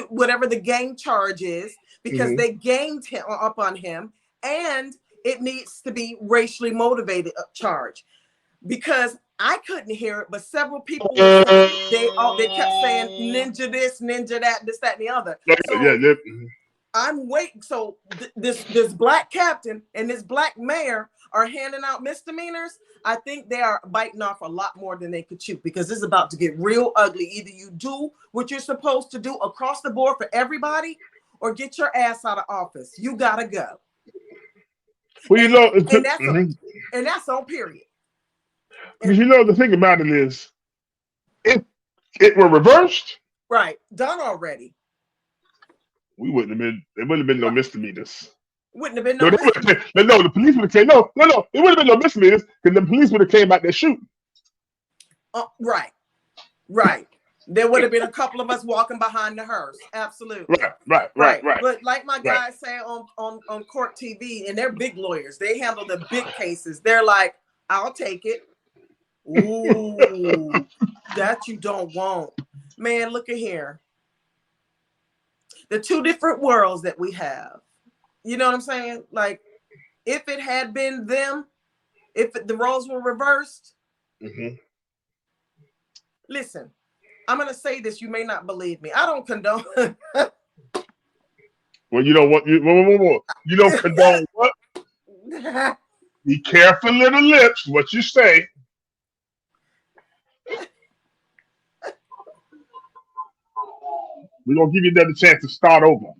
whatever the gang charge is, because they ganged him up on him, and it needs to be racially motivated charge." Because I couldn't hear it, but several people were saying, they kept saying ninja this, ninja that, this, that, and the other. So I'm waiting. So this Black captain and this Black mayor are handing out misdemeanors. I think they are biting off a lot more than they could chew, because this is about to get real ugly. Either you do what you're supposed to do across the board for everybody, or get your ass out of office. You gotta go. Well, and that's on period. Because the thing about it is, if it were reversed, right, done already, we wouldn't have been. There wouldn't have been no misdemeanors. Wouldn't have been no. No, the police would have came. No, it would have been no misdemeanors because the police would have came out there shooting. Right. There would have been a couple of us walking behind the hearse. Absolutely. Right. But like my guys say on Court TV, and they're big lawyers, they handle the big cases. They're like, "I'll take it." Ooh, that you don't want. Man, look at here. The two different worlds that we have. You know what I'm saying? Like, if it had been them, if the roles were reversed, listen, I'm going to say this. You may not believe me. I don't condone. Well, you know what? You don't condone what? Be careful, little lips, what you say. We're going to give you another chance to start over.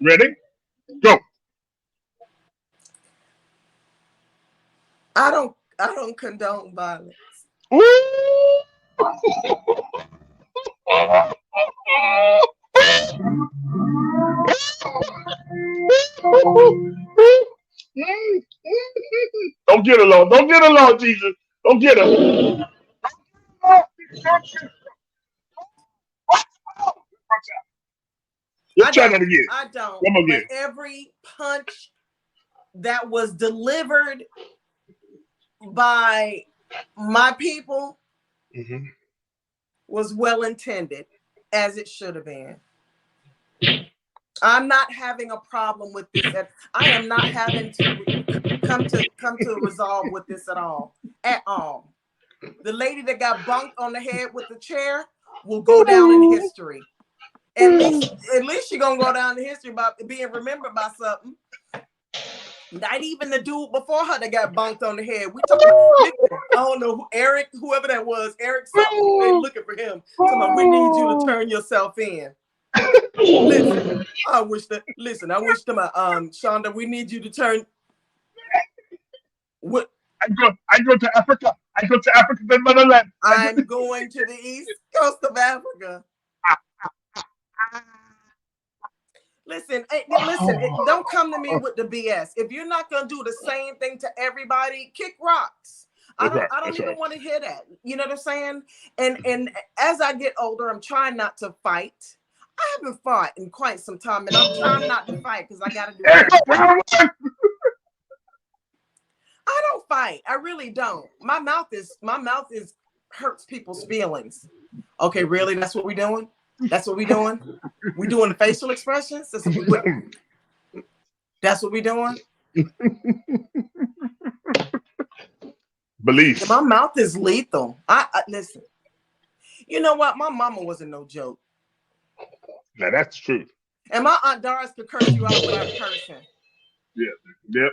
Ready? Go. I don't condone violence. Don't get along. Don't get along, Jesus. Don't get her. Let's try that again. I don't. Come again. But every punch that was delivered by my people was well intended, as it should have been. I'm not having a problem with this. I am not having to come to resolve with this at all. At all. The lady that got bunked on the head with the chair will go down in history. At least she's gonna go down in history by being remembered by something. Not even the dude before her that got bunked on the head. We talking about, I don't know, Eric, whoever that was, Eric something. They looking for him. Somebody, we need you to turn yourself in. Listen, I wish them, Shonda, we need you to turn. What? I go to Africa. I go to Africa, the motherland. I'm going to the east coast of Africa. Listen, don't come to me with the BS. If you're not gonna do the same thing to everybody, kick rocks. I don't even want to hear that. You know what I'm saying? And as I get older, I'm trying not to fight. I haven't fought in quite some time, and I'm trying not to fight because I gotta do that. I don't fight. I really don't. My mouth is hurts people's feelings. Okay, really? That's what we're doing? That's what we're doing? We doing the facial expressions? That's what we're doing? Belief. My mouth is lethal. I listen. You know what? My mama wasn't no joke. Now that's the truth. And my Aunt Doris could curse you out without cursing. Yep.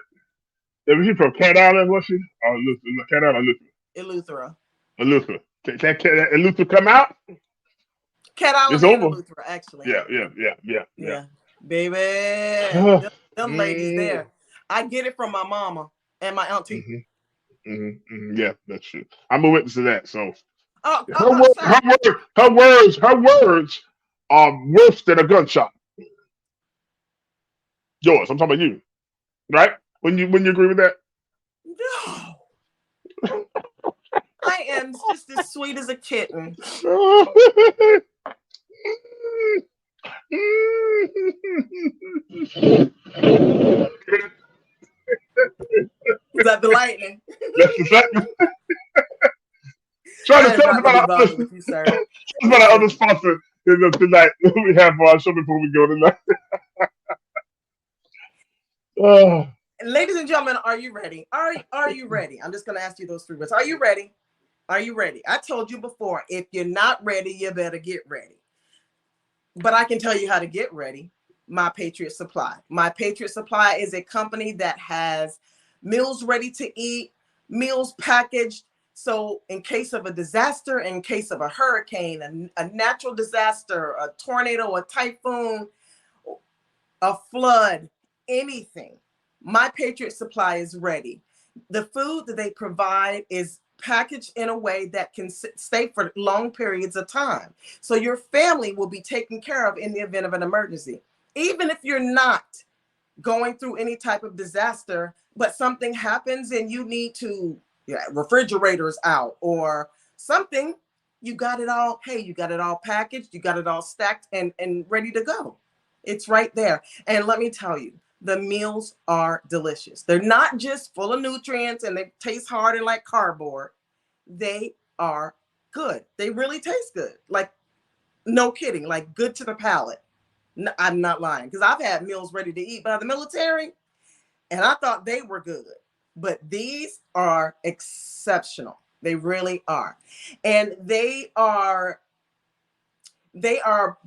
Was she from Cat Island, was she? Or Cat Island, Eleuthera. Eleuthera. Can Eleuthera come out? Cat Island and Eleuthera, actually. Yeah. Baby. them ladies there. I get it from my mama and my auntie. Yeah, that's true. I'm a witness to that. So her words are worse than a gunshot. Yours. I'm talking about you. Right? When you agree with that? No. I am just as sweet as a kitten. Is that the lightning? That's the lightning. Trying to tell us about our other sponsor tonight we have for our show before we go tonight. Ladies and gentlemen, are you ready? Are you ready? I'm just going to ask you those three words. Are you ready? Are you ready? I told you before, if you're not ready, you better get ready. But I can tell you how to get ready. My Patriot Supply. My Patriot Supply is a company that has meals ready to eat, meals packaged. So in case of a disaster, in case of a hurricane, a natural disaster, a tornado, a typhoon, a flood, anything, My Patriot Supply is ready. The food that they provide is packaged in a way that can stay for long periods of time. So your family will be taken care of in the event of an emergency. Even if you're not going through any type of disaster, but something happens and you need to, refrigerators out or something, you got it all. Hey, you got it all packaged, you got it all stacked and ready to go. It's right there. And let me tell you, the meals are delicious. They're not just full of nutrients and they taste hard and like cardboard. They are good. They really taste good. Like No kidding, like good to the palate. No, I'm not lying, because I've had meals ready to eat by the military, and I thought they were good, but these are exceptional. They really are, and they are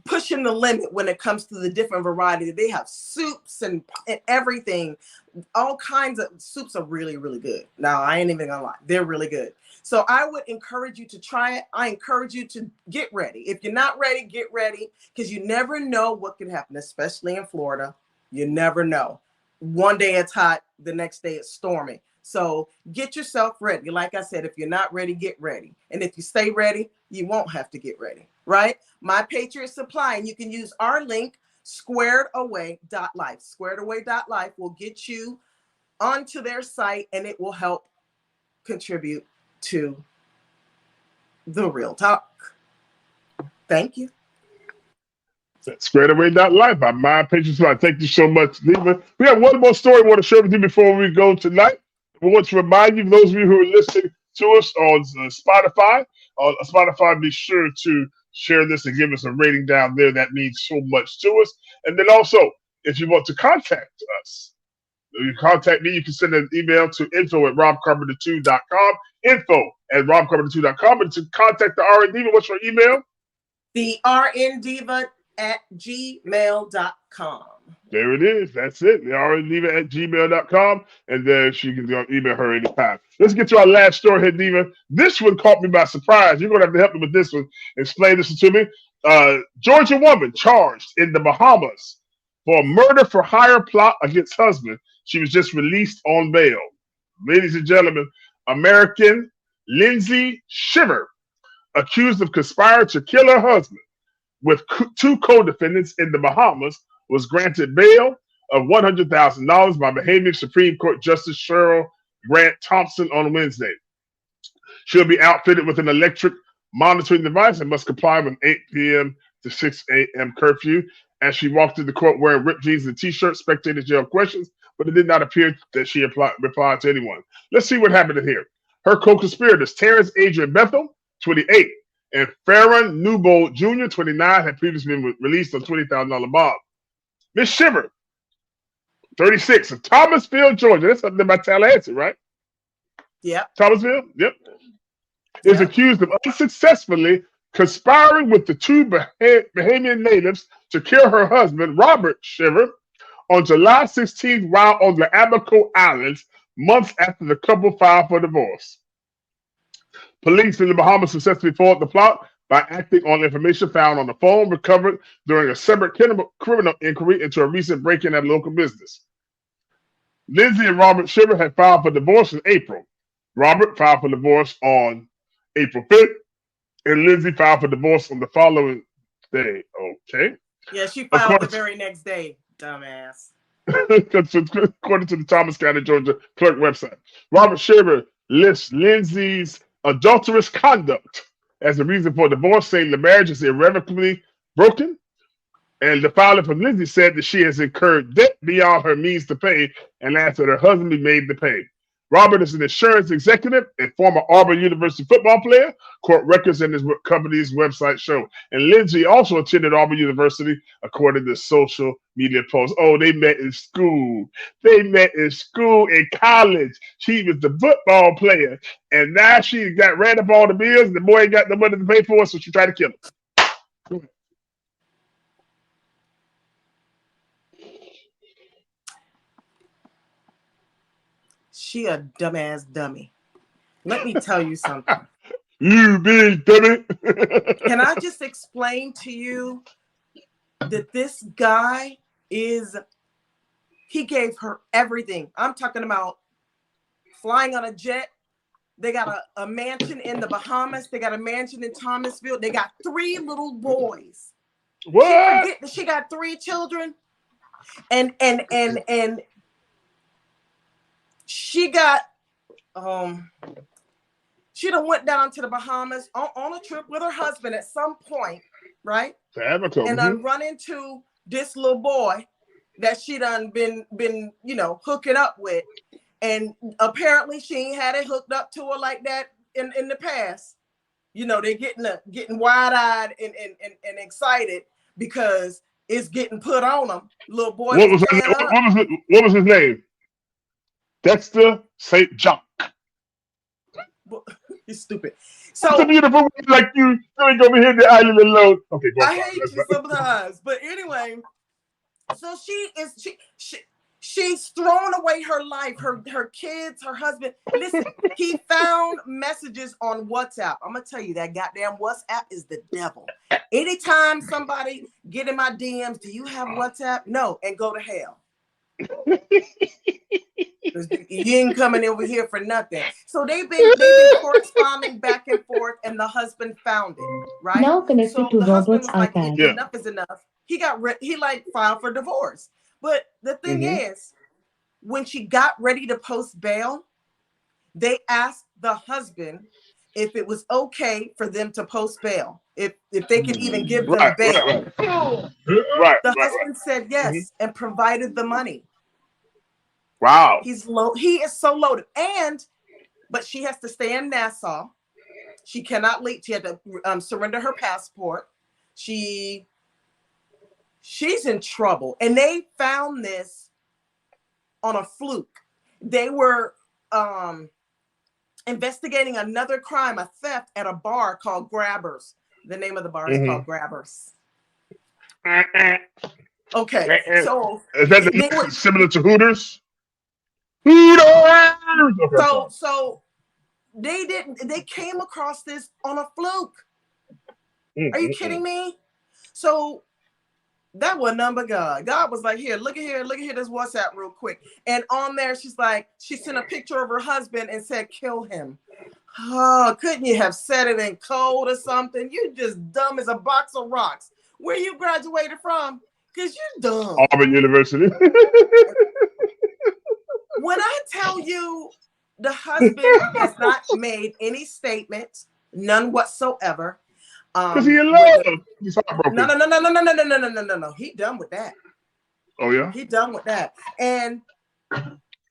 pushing the limit when it comes to the different varieties. They have soups and everything. All kinds of soups are really, really good. Now, I ain't even gonna lie, they're really good. So I would encourage you to try it. I encourage you to get ready. If you're not ready, get ready, because you never know what can happen, especially in Florida. You never know. One day it's hot, the next day it's stormy. So get yourself ready. Like I said, if you're not ready, get ready. And if you stay ready, you won't have to get ready, right? My Patriot Supply, and you can use our link, squaredaway.life. Squaredaway.life will get you onto their site, and it will help contribute to the real talk. Thank you. Squaredaway.life by My Patriot Supply. Thank you so much, Neva. We have one more story I want to share with you before we go tonight. We want to remind you, those of you who are listening to us on Spotify, be sure to share this and give us a rating down there. That means so much to us. And then also, if you want to contact us, you contact me, you can send an email to info@robcarpenter2.com, info@robcarpenter2.com, and to contact the RNDiva, what's your email? The RNDiva@gmail.com. There it is. That's it. The RNDiva@gmail.com, and then she can email her anytime. Let's get to our last story here, Diva. This one caught me by surprise. You're going to have to help me with this one. Explain this to me. Georgia woman charged in the Bahamas for a murder for hire plot against husband. She was just released on bail. Ladies and gentlemen, American Lindsay Shiver, accused of conspiring to kill her husband with two co-defendants in the Bahamas, was granted bail of $100,000 by Bahamian Supreme Court Justice Cheryl Grant Thompson on Wednesday. She'll be outfitted with an electric monitoring device and must comply with 8 p.m. to 6 a.m. curfew. As she walked through the court wearing ripped jeans and t-shirt, spectators yelled questions, but it did not appear that she replied to anyone. Let's see what happened here. Her co-conspirators, Terrence Adrian Bethel, 28, and Farron Newbold Jr., 29, had previously been released on $20,000 bond. Miss Shiver, 36, of Thomasville, Georgia. That's something about Tallahassee, right? Yeah. Thomasville? Yep. Is accused of unsuccessfully conspiring with the two Bahamian natives to kill her husband, Robert Shiver, on July 16th while on the Abaco Islands, months after the couple filed for divorce. Police in the Bahamas successfully foiled the plot by acting on information found on the phone recovered during a separate criminal inquiry into a recent break-in at a local business. Lindsay and Robert Shiver had filed for divorce in April. Robert filed for divorce on April 5th, and Lindsay filed for divorce on the following day. Okay. Yeah, she filed the very next day, dumbass. According to the Thomas County, Georgia clerk website. Robert Shiver lists Lindsay's adulterous conduct as the reason for divorce, saying the marriage is irrevocably broken. And the filer from Lindsay said that she has incurred debt beyond her means to pay and asked that her husband be made to pay. Robert is an insurance executive and former Auburn University football player, court records and his company's website show. And Lindsay also attended Auburn University, according to social media posts. Oh, they met in school. They met in school in college. She was the football player. And now she ran up all the bills, and the boy ain't got no money to pay for it, so she tried to kill him. She a dumbass dummy. Let me tell you something. You big dummy. Can I just explain to you that this guy he gave her everything. I'm talking about flying on a jet. They got a mansion in the Bahamas. They got a mansion in Thomasville. They got 3 little boys. What? She got 3 children. And she got she done went down to the Bahamas on a trip with her husband at some point, right? And done run into this little boy that she done been hooking up with. And apparently she ain't had it hooked up to her like that in the past. you know, they're getting wide-eyed and excited because it's getting put on them. Little boy What was was playing up. what was his name? Dexter St. John. He's stupid. It's a So beautiful woman like you doing over here in the island alone. Okay, go I on. hate you sometimes. But anyway, so she's thrown away her life, her kids, her husband. Listen, he found messages on WhatsApp. I'm gonna tell you, that goddamn WhatsApp is the devil. Anytime somebody get in my DMs, do you have WhatsApp? No, and go to hell. You ain't coming over here for nothing. So they've been corresponding back and forth, and the husband found it, right? Now connected So to the husband Robert's was like, iPad. enough is enough. He filed for divorce. But the thing is, when she got ready to post bail, they asked the husband if it was okay for them to post bail, if they could even give them bail. The husband said yes and provided the money. Wow. He is so loaded. But she has to stay in Nassau. She cannot leave. She had to surrender her passport. She's in trouble. And they found this on a fluke. They were investigating another crime, a theft at a bar called Grabbers. The name of the bar is called Grabbers. Okay, so is that similar to Hooters? Hooters. Okay, so they came across this on a fluke. Are you kidding me? So that was none but God. God was like, look at here, this WhatsApp real quick. And on there, she sent a picture of her husband and said, kill him. Oh, couldn't you have said it in code or something? You just dumb as a box of rocks. Where you graduated from? Because you're dumb. Auburn University. When I tell you the husband has not made any statements, none whatsoever. Because he in love. He's heartbroken. No. He done with that. Oh, yeah? He done with that. And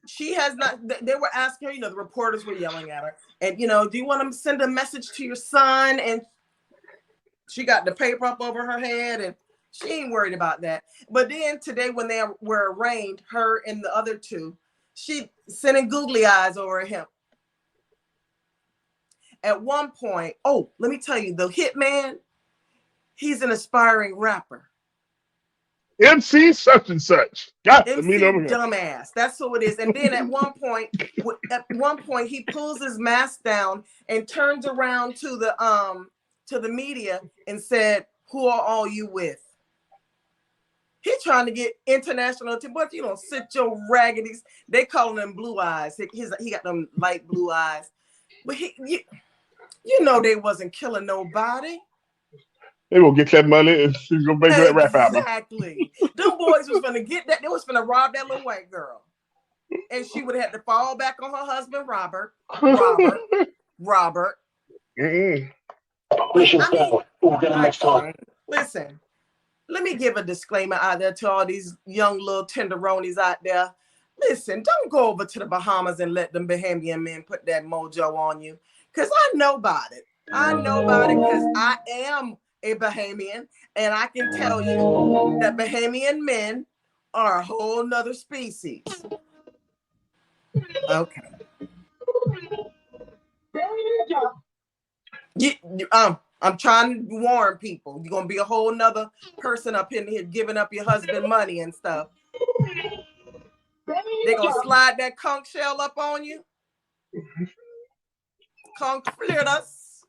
she has not, they were asking her, the reporters were yelling at her. And, do you want to send a message to your son? And she got the paper up over her head and she ain't worried about that. But then today when they were arraigned, her and the other two, she sending googly eyes over him. At one point, let me tell you, the hitman, he's an aspiring rapper. MC such and such. Got to MC meet over here. dumbass. That's who it is. And then at one point, he pulls his mask down and turns around to the media and said, "Who are all you with?" He's trying to get international attention. But if you don't sit your raggedies, they call them blue eyes. He got them light blue eyes. But they wasn't killing nobody. They will get that money and she's gonna make that rap album. Exactly. Them boys was gonna get that. They was gonna rob that little white girl, and she would have to fall back on her husband, Robert. Listen. Let me give a disclaimer out there to all these young little tenderonis out there. Listen, don't go over to the Bahamas and let them Bahamian men put that mojo on you. Because I know about it. I know about it because I am a Bahamian. And I can tell you that Bahamian men are a whole nother species. Okay. I'm trying to warn people. You're going to be a whole nother person up in here giving up your husband money and stuff. They're going to slide that conch shell up on you. Conch flitters.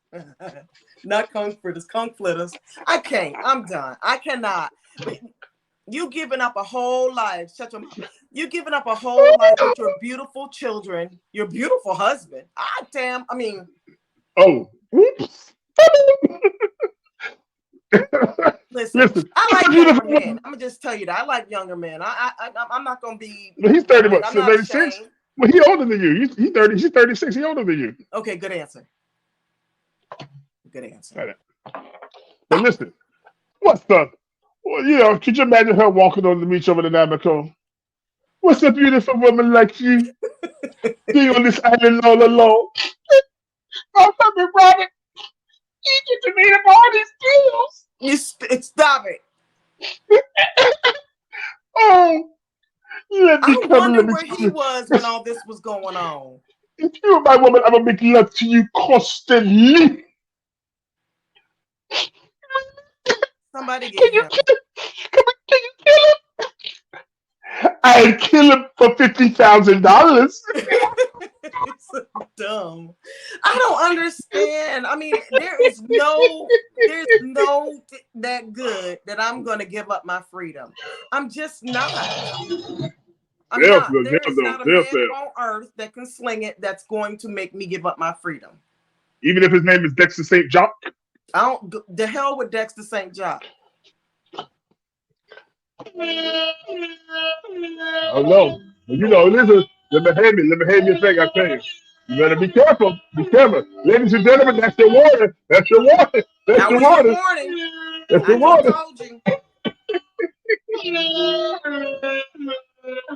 Not conch fritters, conch flitters. I can't. I'm done. I cannot. You giving up a whole life. You giving up a whole life with your beautiful children, your beautiful husband. Whoops. Listen, I like younger men. I'm gonna just tell you that I like younger men. I'm not gonna be. He's 30. I'm not 36. Ashamed. Well, he older than you. He's 30. She's 36. He older than you. Okay, good answer. Good answer. But listen, what's the? Well, could you imagine her walking on the beach over the Namaco? What's a beautiful woman like you being on this island all alone? Oh, me, Robert. You get to meet him all these deals. Stop it. Oh, let me I come and wonder let me where tell he you. was when all this was going on. If you're my woman, I'm gonna make love to you constantly. Somebody Can get you him. kill him? Can you kill him? I'd kill him for $50,000. It's so dumb. I don't understand. I mean, there's no that good that I'm gonna give up my freedom. I'm just not. I'm They'll not. There is not a they'll man fail. on earth that can sling it that's going to make me give up my freedom. Even if his name is Dexter St. John. I don't. The hell with Dexter St. John. Oh no. But you know, listen, let me have your thing, I tell you. You better be careful. Be careful. Ladies and gentlemen, that's your warning. That's your warning. That's That your was your warning. warning. That's I your just warning. told you.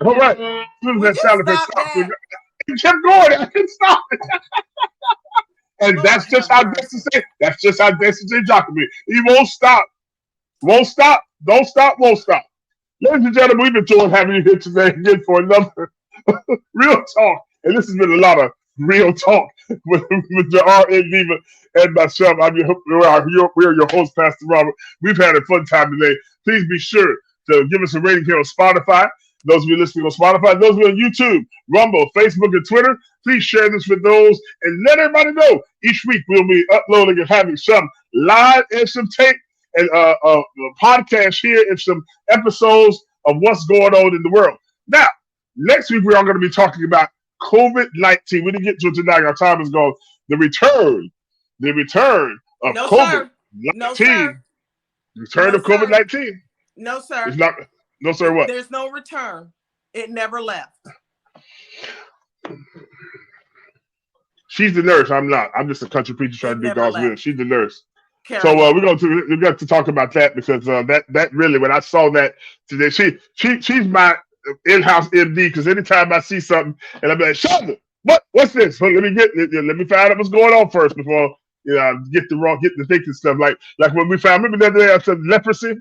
All right. As soon as Will that you sound effect stop stops, that? it kept going. I couldn't stop it. And Lord that's just have how mercy. Dexter St. That's just how Dexter St. John can be. He won't stop. Won't stop. Don't stop. Won't stop. Ladies and gentlemen, we've enjoyed having you here today again for another real talk. And this has been a lot of real talk with the RNDiva and myself. We are your host, Pastor Robert. We've had a fun time today. Please be sure to give us a rating here on Spotify. Those of you listening on Spotify, those of you on YouTube, Rumble, Facebook, and Twitter, please share this with those and let everybody know. Each week we'll be uploading and having some live and some tape and podcast here and some episodes of what's going on in the world. Now, next week we are going to be talking about COVID-19. We didn't get to it tonight. Our time is gone. The return of No, COVID-19. sir. No, sir. Return No, of sir. COVID-19. No, sir. It's not. No, sir. What? There's no return. It never left. She's the nurse. I'm not. I'm just a country preacher trying It to do never God's will. left. She's the nurse. Carry So on. we got to talk about that because that really, when I saw that today, she's my in-house MD, because anytime I see something and I'm like, Shonda, what's this? Well, let me find out what's going on first before get the thinking stuff. Like when we found, remember the other day I said leprosy.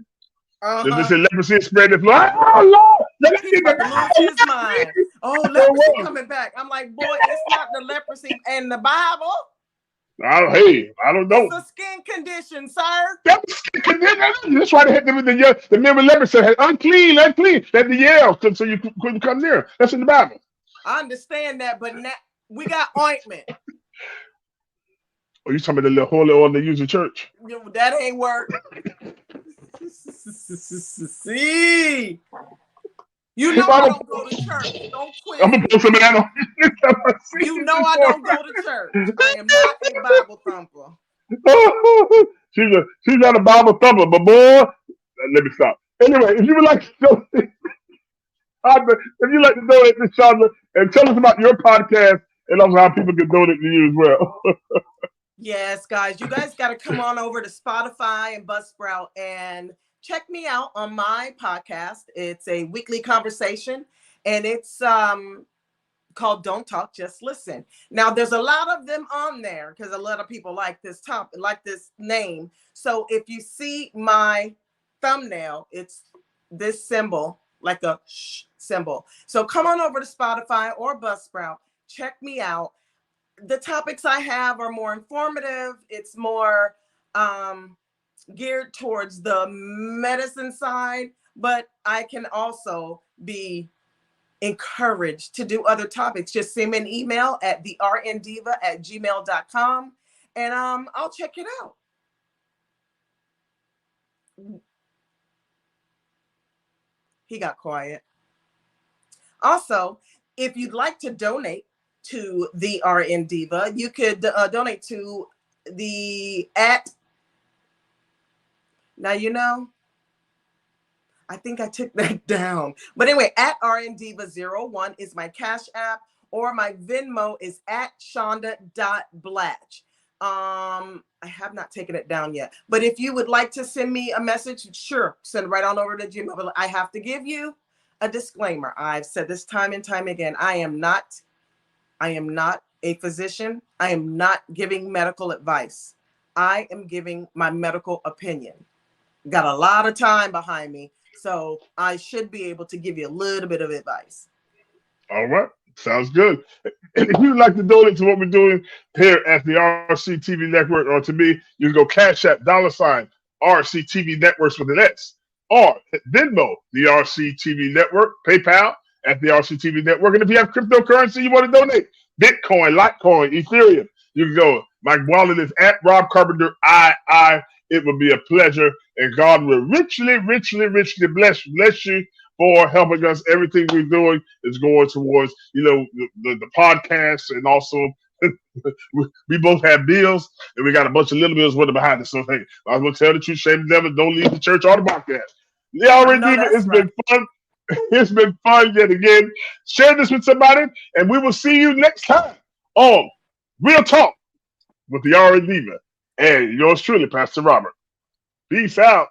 They said leprosy spread the floor. Oh Lord, He's about to lose his mind. Oh, leprosy coming back. I'm like, boy, it's not the leprosy in the Bible. I don't know. It's a skin condition, sir. That's why they had the men with leprosy said unclean. They had to yell so you couldn't come near. That's in the Bible. I understand that, but now we got ointment. Oh, you talking about the little holy oil they use in church? That ain't work. See, you know I don't go to church. Don't quiz I'm gonna me. put some of that on. You know I don't go to church. I am not a Bible thumper. She's not a Bible thumper, but boy, let me stop. Anyway, if you would like to donate, if you'd like to donate to Chandler and tell us about your podcast and also how people can donate to you as well. Yes, guys, you guys got to come on over to Spotify and Buzzsprout and check me out on my podcast. It's a weekly conversation, and it's called Don't Talk, Just Listen. Now, there's a lot of them on there because a lot of people like this name. So if you see my thumbnail, it's this symbol, like a shh symbol. So come on over to Spotify or Buzzsprout. Check me out. The topics I have are more informative. It's more geared towards the medicine side, but I can also be encouraged to do other topics. Just send me an email at the rndiva@gmail.com and I'll check it out. He got quiet. Also, if you'd like to donate to the RNDiva, you could donate to the I think I took that down. But anyway, at RNDiva01 is my Cash App, or my Venmo is at Shonda.Blatch. I have not taken it down yet. But if you would like to send me a message, sure, send it right on over to Gmail. But I have to give you a disclaimer. I've said this time and time again. I am not a physician. I am not giving medical advice. I am giving my medical opinion. Got a lot of time behind me, so I should be able to give you a little bit of advice. All right. Sounds good. And if you'd like to donate to what we're doing here at the RCTV Network, or to me, you can go Cash App, $RCTV Networks with an S, or Venmo, the RCTV Network, PayPal at the RCTV Network. And if you have cryptocurrency you want to donate, Bitcoin, Litecoin, Ethereum, you can go. My wallet is at Rob Carpenter II. It will be a pleasure, and God will richly, richly, richly bless you for helping us. Everything we're doing is going towards, the podcast, and also we both have bills, and we got a bunch of little bills running behind us. So hey, I was gonna tell the truth, shame the devil, don't leave the church or the podcast. The RNDiva, it's been fun. It's been fun yet again. Share this with somebody, and we will see you next time on Real Talk with the RNDiva and yours truly, Pastor Robert. Peace out.